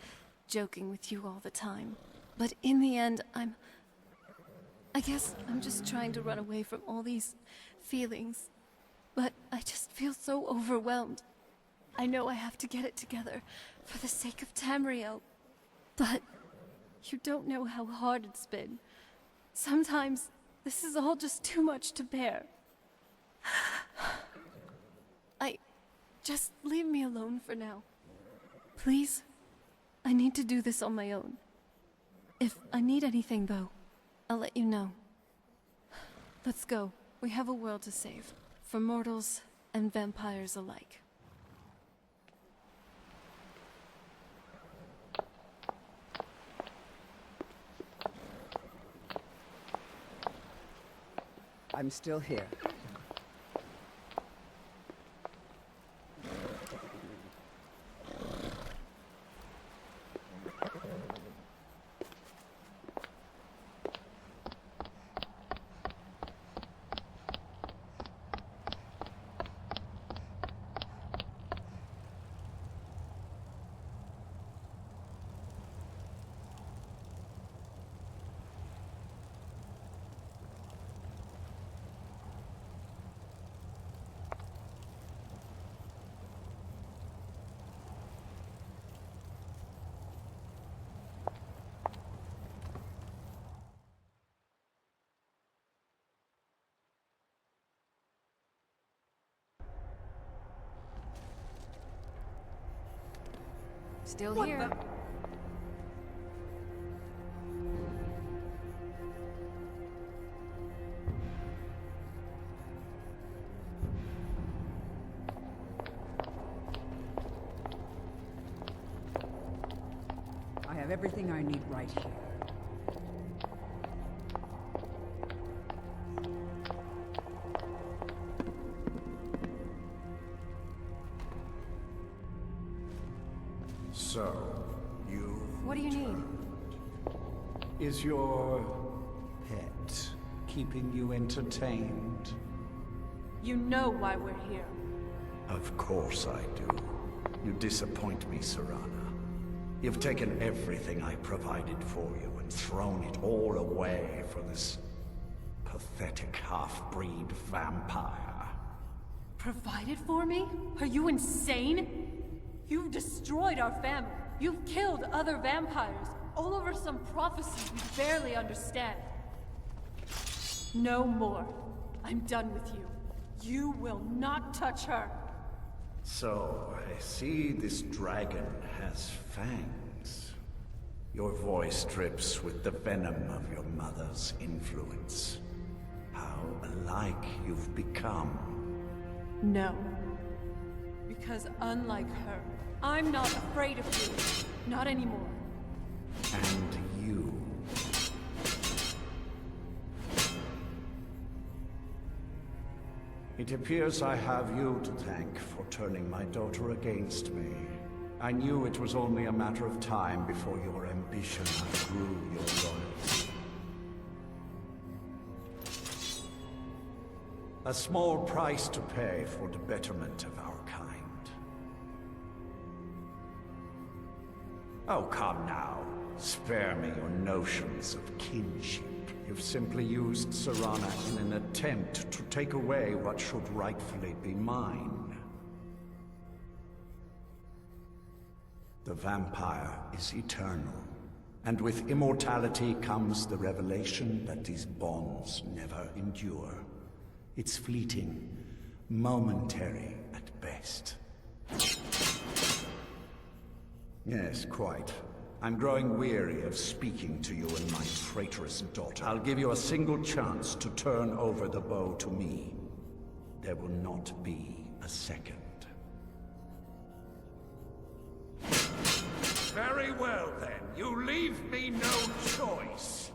joking with you all the time. But in the end, I guess I'm just trying to run away from all these feelings. But I just feel so overwhelmed. I know I have to get it together for the sake of Tamriel. But you don't know how hard it's been. Sometimes this is all just too much to bear. Just leave me alone for now. Please? I need to do this on my own. If I need anything, though, I'll let you know. Let's go. We have a world to save. For mortals and vampires alike. I'm still here. Still here. I have everything I need right here. So, you... What do you need? Is your pet keeping you entertained? You know why we're here. Of course I do. You disappoint me, Serana. You've taken everything I provided for you and thrown it all away for this pathetic half-breed vampire. Provided for me? Are you insane? You've destroyed our family. You've killed other vampires, all over some prophecy we barely understand. No more. I'm done with you. You will not touch her. So, I see this dragon has fangs. Your voice drips with the venom of your mother's influence. How alike you've become. No. Because unlike her, I'm not afraid of you. Not anymore. And you. It appears I have you to thank for turning my daughter against me. I knew it was only a matter of time before your ambition outgrew your loyalty. A small price to pay for the betterment of our kind. Oh, come now. Spare me your notions of kinship. You've simply used Serana in an attempt to take away what should rightfully be mine. The vampire is eternal, and with immortality comes the revelation that these bonds never endure. It's fleeting, momentary at best. Yes, quite. I'm growing weary of speaking to you and my traitorous daughter. I'll give you a single chance to turn over the bow to me. There will not be a second. Very well, then. You leave me no choice.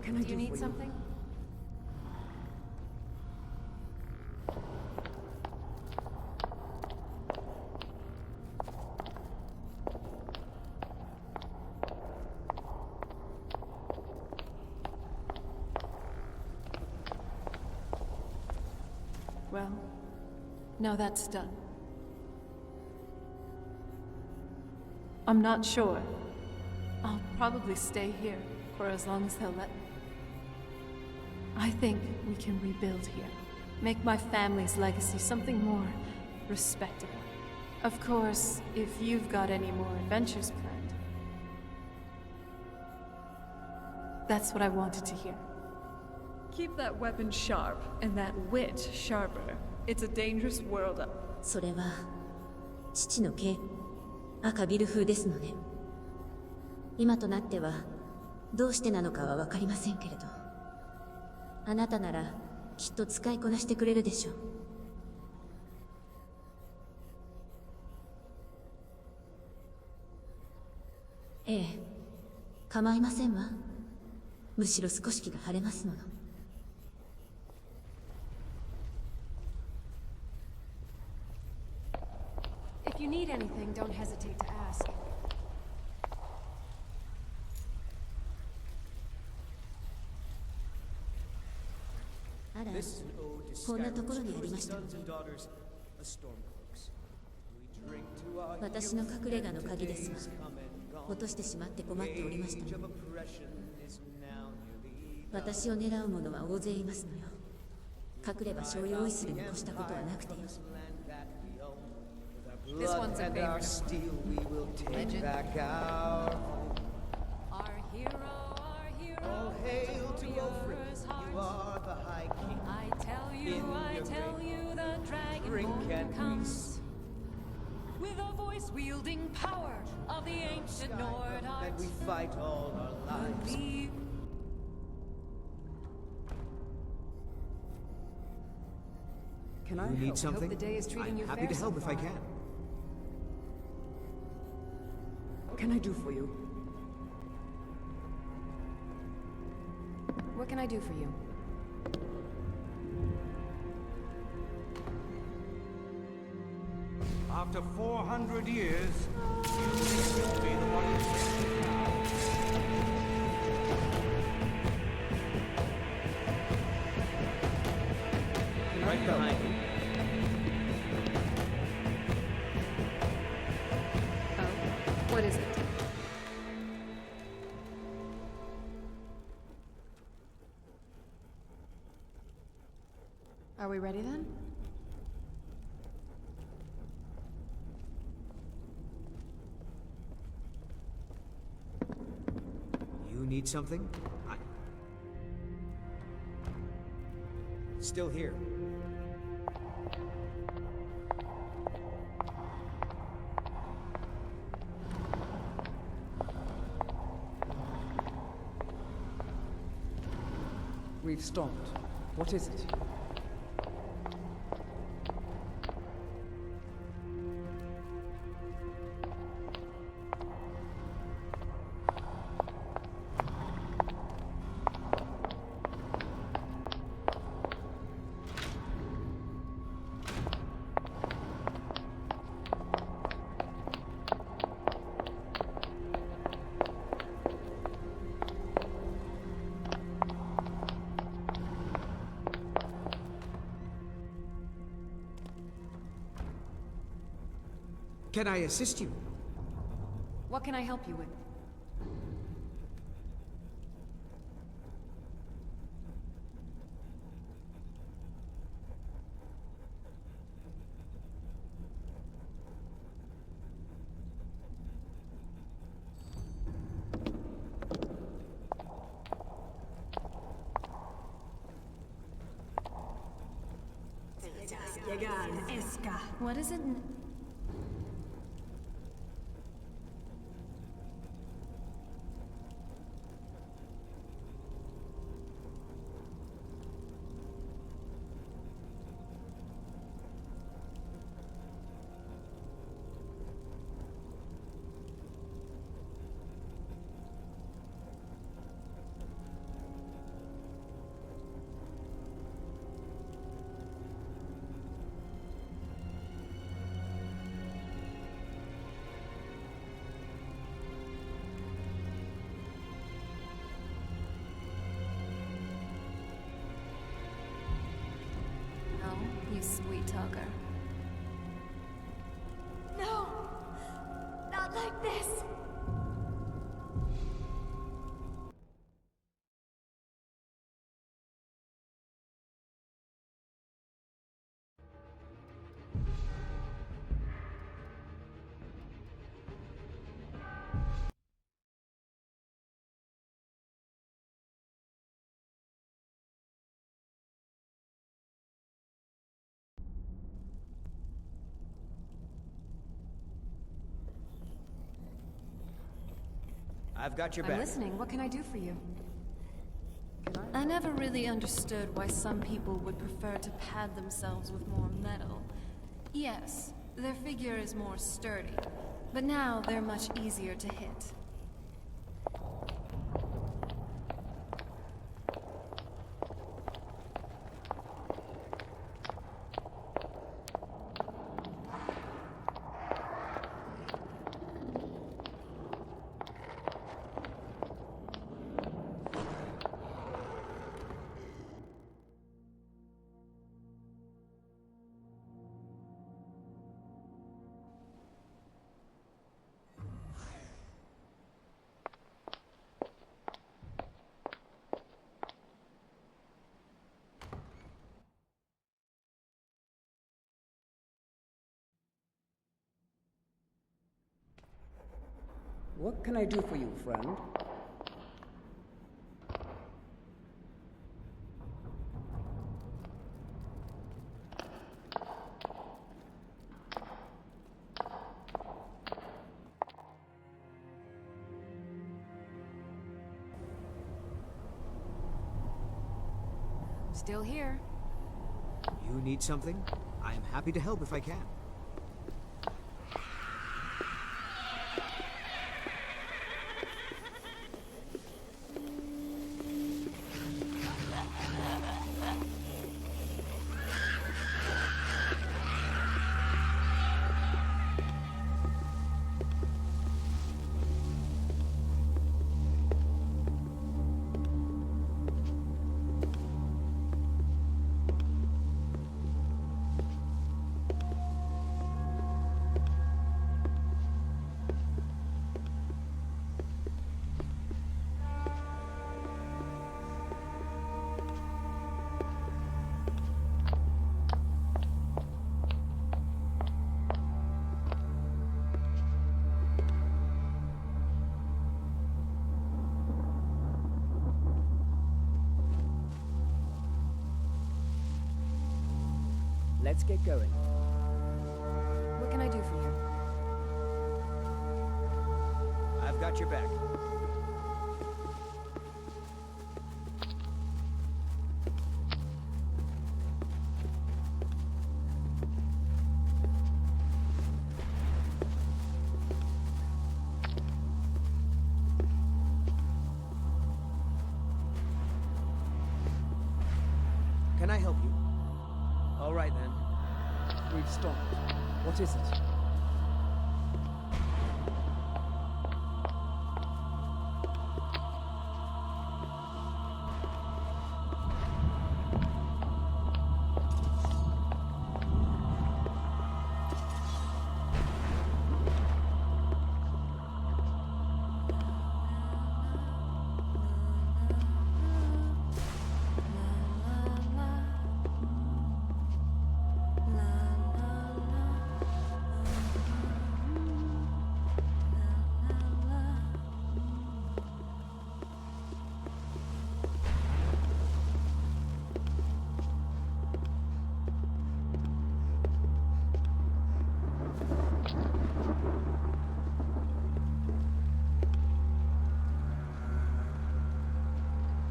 can I do you need something? Well, now that's done. I'm not sure. I'll probably stay here for as long as they'll let me. I think we can rebuild here. Make my family's legacy something more respectable. Of course, if you've got any more adventures planned. That's what I wanted to hear. Keep that weapon sharp, and that wit sharper. It's a dangerous world. それは父の系赤ビル風ですのね。今となってはどうしてなのかは分かりませんけれど、あなたならきっと使いこなしてくれるでしょう。ええ、構いませんわ。むしろ少し気が晴れますもの。If you need anything, don't hesitate to ask. あら、 This is an ode to こんなところ Skyrim's にありました。 sons and daughters, the Stormcloaks. We drink to our 私の隠れ家の鍵ですが、 days come and gone. 落としてしまって困っておりました Age の。 of oppression is now nearly 私を狙う者は大勢いますのよ。隠れ場所を用意するに越したことはなくてよ。 This one's a and favorite. our steel we will take back our home. Our hero, All hail to warrior's Ulfric, you heart. are the High King. I tell you, In I your tell ring, you, the drink dragonborn and comes with a voice wielding power of the ancient Nord art. And we fight all our lives. Believe Can I You need help? something? the day is treating I'm you happy fair to so help if I far. can. What can I do for you? What can I do for you? After 400 years, you will be the one who takes the crown. Right behind you. Oh, what is it? Are we ready then? You need something? Still here. We've stopped. What is it? Can I assist you? What can I help you with? what is it? sweet talker. No! Not like this! I've got your I'm back. listening. What can I do for you? I never really understood why some people would prefer to pad themselves with more metal. Yes, their figure is more sturdy, but now they're much easier to hit. What can I do for you, friend? Still here. You need something? I am happy to help if I can. Let's get going. What can I do for you? I've got your back. Can I help you? All right then. We've stopped. What is it?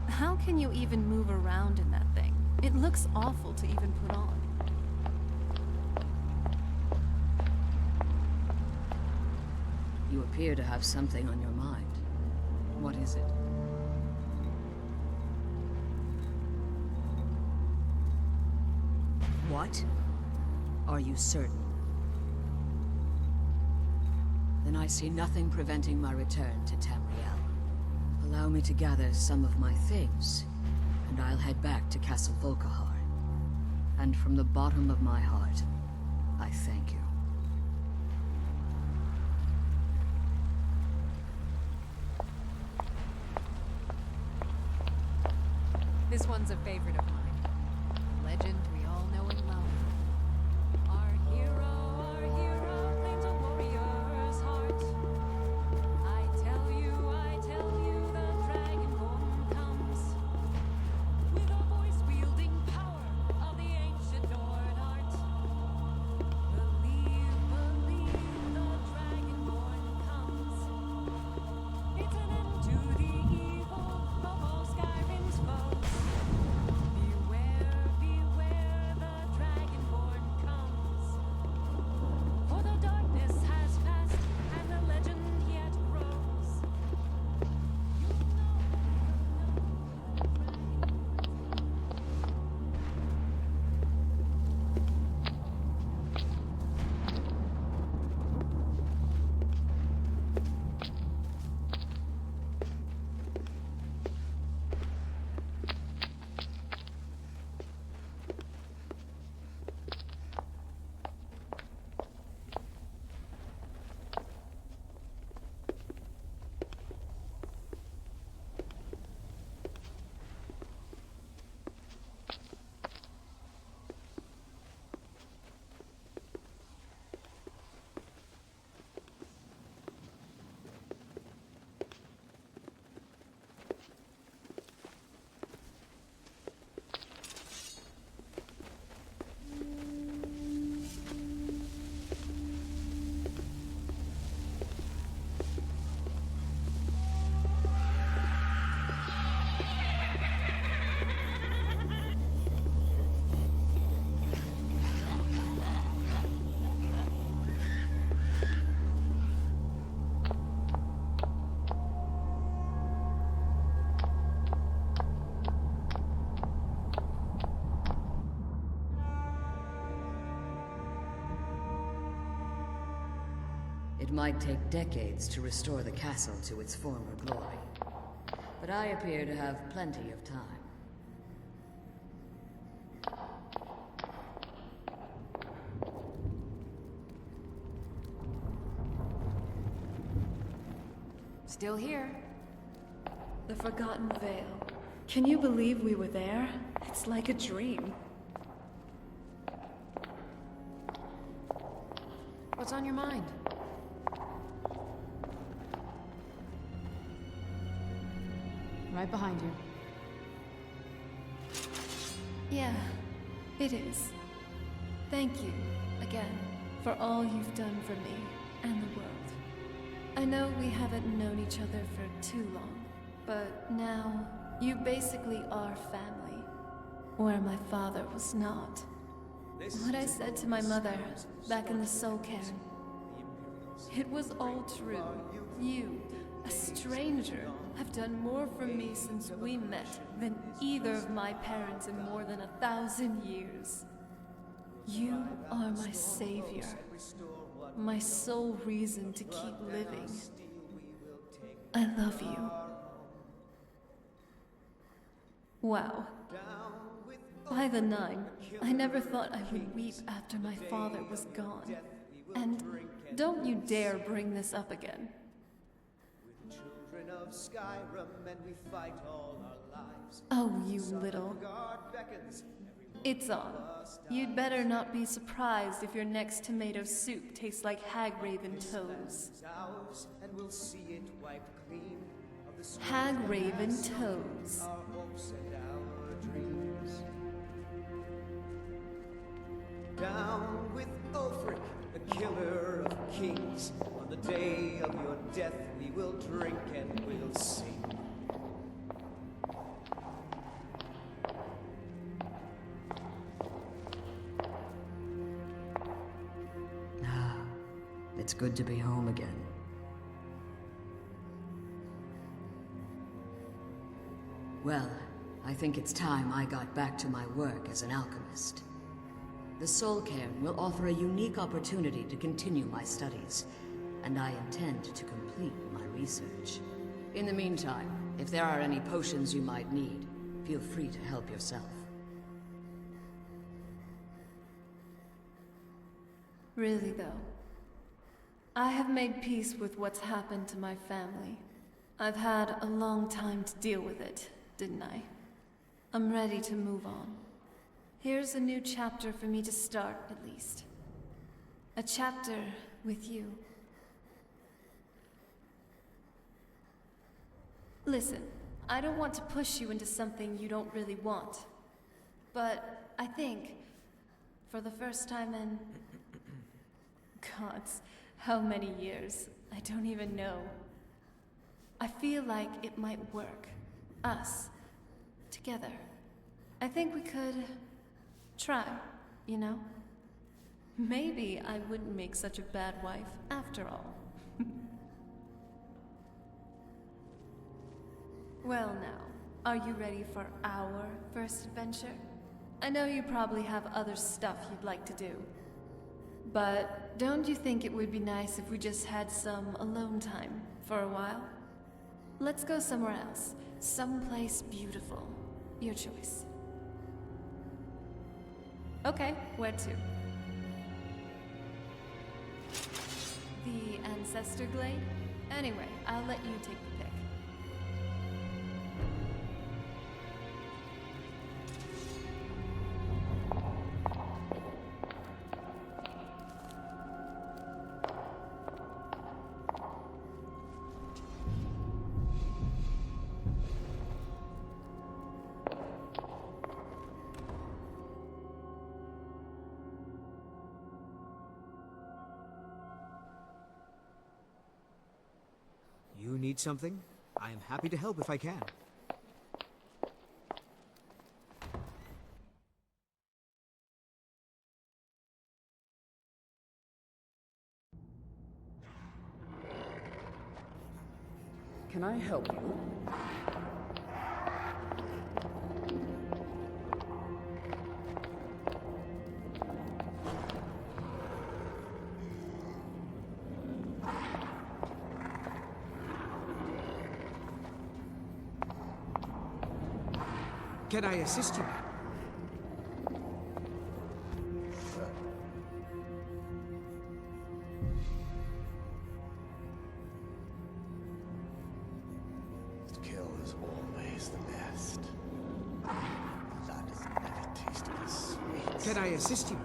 How can you even move around in that thing? It looks awful to even put on. You appear to have something on your mind. What is it? What? Are you certain? Then I see nothing preventing my return to Tamriel. Allow me to gather some of my things, and I'll head back to Castle Volkihar. And from the bottom of my heart, I thank you. This one's a favorite of mine. A legend we all know and love. Our hero claims a warrior's heart. I tell you, the Dragonborn comes with a voice-wielding power of the ancient Nord art. Believe, the Dragonborn comes. It's an end to the evil of all Skyrim's foes. Beware, the Dragonborn comes. For the darkness has passed, and the legend yet grows. It might take decades to restore the castle to its former glory, but I appear to have plenty of time. Still here. The Forgotten Vale. Can you believe we were there? It's like a dream. What's on your mind? Right behind you. Yeah, it is. Thank you, again, for all you've done for me and the world. I know we haven't known each other for too long, but now you basically are family, where my father was not. What I said to my mother back in the Soul Cairn, it was all true. You, a stranger, have done more for me since we met than either of my parents in more than 1,000 years. You are my savior, my sole reason to keep living. I love you. Wow. By the 9, I never thought I would weep after my father was gone. And don't you dare bring this up again. Children of Skyrim, and we fight all our lives. Oh, you little. It's on. You'd better not be surprised if your next tomato soup tastes like hag-raven toes. And we'll see it wiped clean of the Hag-raven toes. our hopes and our dreams. Down with Ulfric, the killer of kings. On the day of your death, we will drink and we'll sing. It's good to be home again. Well, I think it's time I got back to my work as an alchemist. The Soul Cairn will offer a unique opportunity to continue my studies, and I intend to complete my research. In the meantime, if there are any potions you might need, feel free to help yourself. Really though, I have made peace with what's happened to my family. I've had a long time to deal with it, didn't I? I'm ready to move on. Here's a new chapter for me to start, at least. A chapter with you. Listen, I don't want to push you into something you don't really want. But I think, for the first time in... Gods, how many years? I don't even know. I feel like it might work. Us. Together. I think we could... try, you know? Maybe I wouldn't make such a bad wife after all. Well now, are you ready for our first adventure? I know you probably have other stuff you'd like to do. But don't you think it would be nice if we just had some alone time for a while? Let's go somewhere else. Someplace beautiful. Your choice. Okay, where to? The Ancestor Glade? Anyway, I'll let you take the pick. You need something? I am happy to help if I can. Can I help you? Can I assist you? Kill is always the best. Blood has never tasted as sweet. Can I assist you?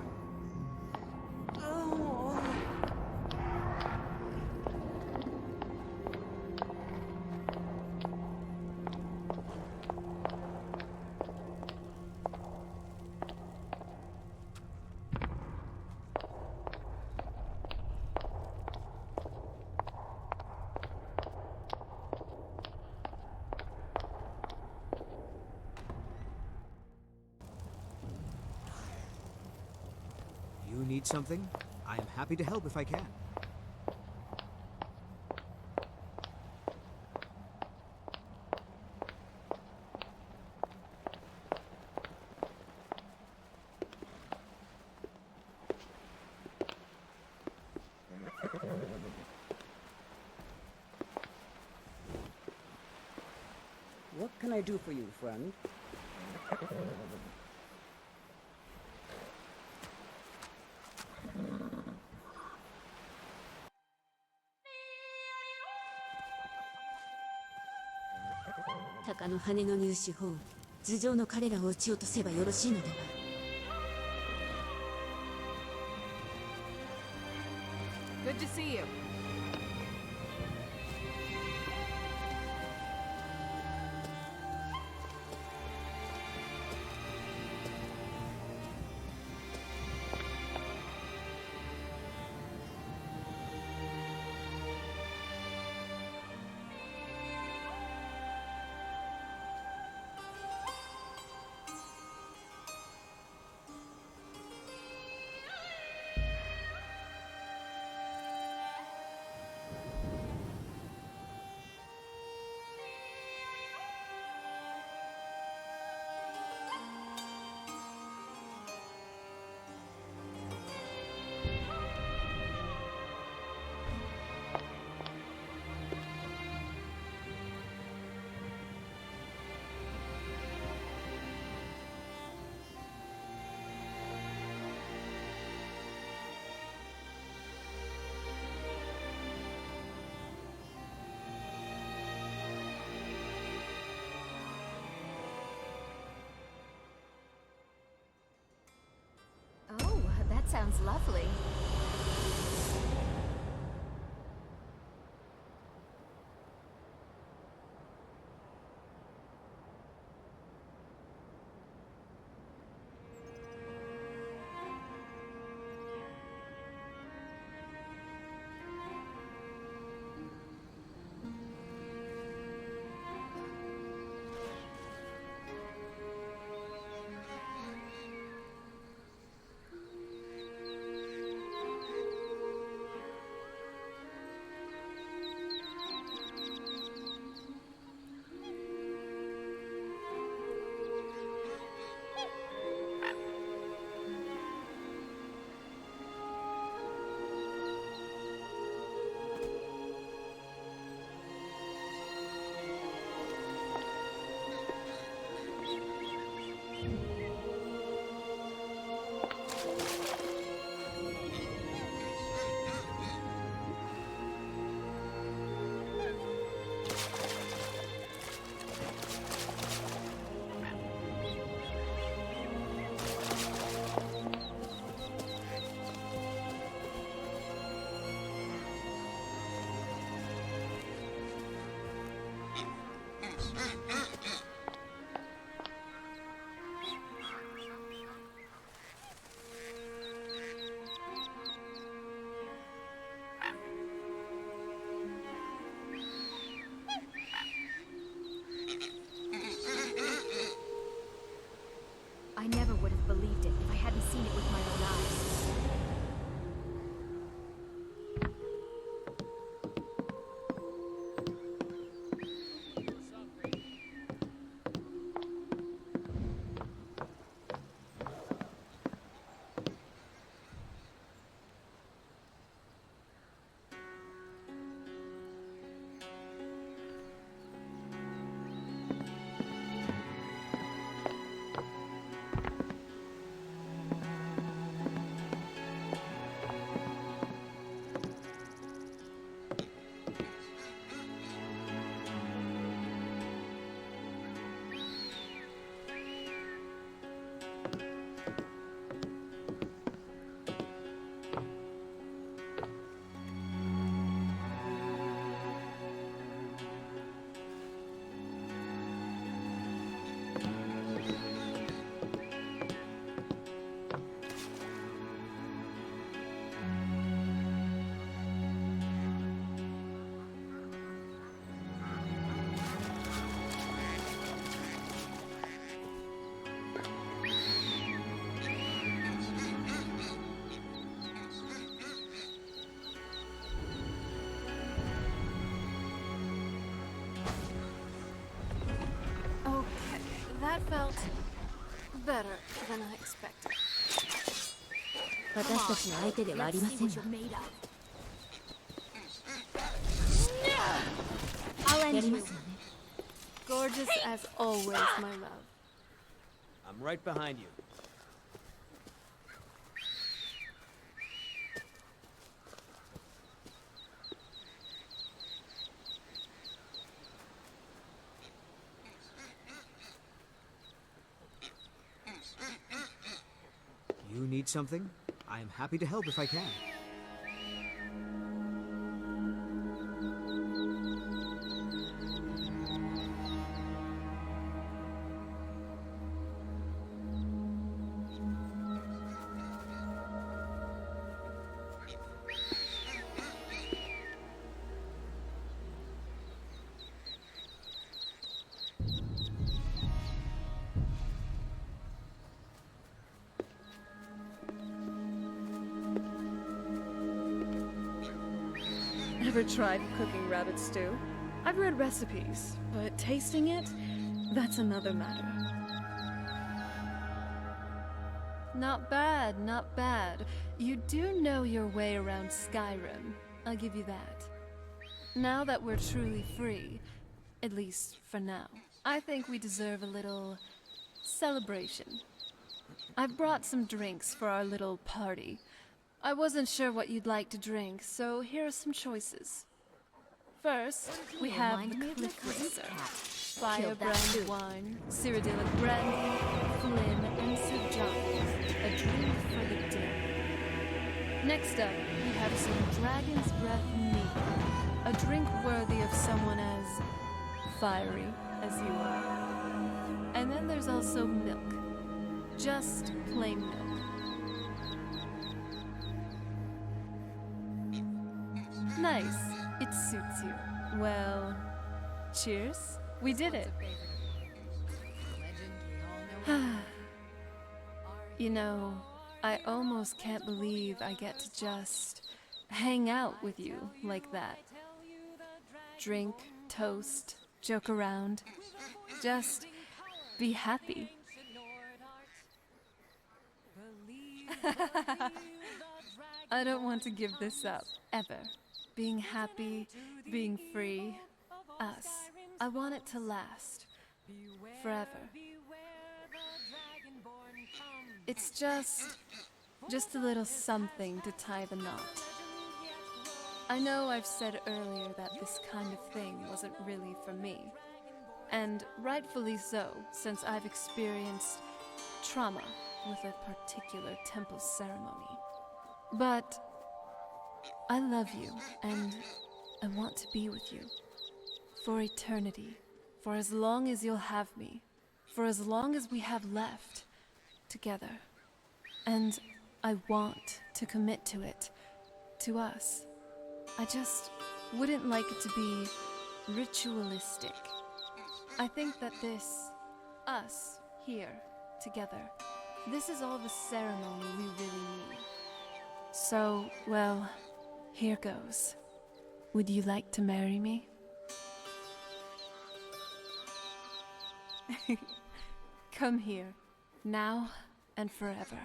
You need something? I am happy to help if I can. What can I do for you, friend?鷹の羽の入手法、頭上の彼らを撃ち落とせばよろしいのでは。Good to see you. sounds lovely. I never would have believed it if I hadn't seen it with my own eyes. That felt better than I expected. 私たちの相手ではありませんが。 I'll や end りま you. すわね。 Gorgeous as always, my love. I'm right behind you. You need something? I am happy to help if I can. Ever tried cooking rabbit stew? I've read recipes, but tasting it, that's another matter. Not bad, not bad. You do know your way around Skyrim. I'll give you that. Now that we're truly free, at least for now, I think we deserve a little celebration. I've brought some drinks for our little party. I wasn't sure what you'd like to drink, so here are some choices. First, we have the Cliff Racer, Firebrand wine, Cyrodiilic brandy, Flynn, and Sir John. A drink for the day. Next up, we have some Dragon's Breath mead. A drink worthy of someone as fiery as you are. And then there's also milk. Just plain milk. Nice. It suits you. Well, cheers. We did it. You know, I almost can't believe I get to just hang out with you like that. Drink, toast, joke around. Just be happy. I don't want to give this up, ever. Being happy, being free, us. I want it to last. Forever. It's just a little something to tie the knot. I know I've said earlier that this kind of thing wasn't really for me. And rightfully so, since I've experienced trauma with a particular temple ceremony. But I love you, and I want to be with you. For eternity. For as long as you'll have me. For as long as we have left. Together. And I want to commit to it. To us. I just wouldn't like it to be ritualistic. I think that this, us, here, together, this is all the ceremony we really need. So, well, here goes. Would you like to marry me? Come here, now and forever.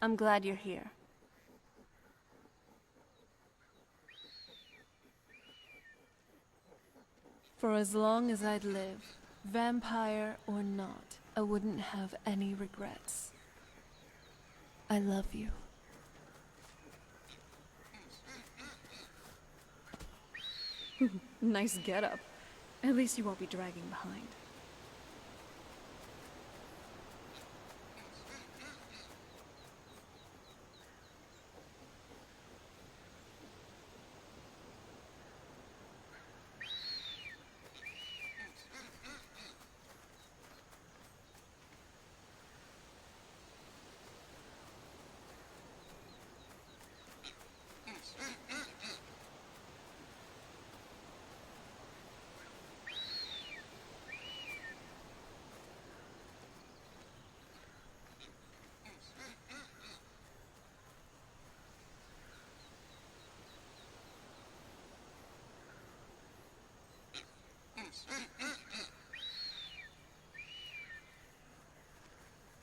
I'm glad you're here. For as long as I'd live, vampire or not, I wouldn't have any regrets. I love you. Nice getup. At least you won't be dragging behind.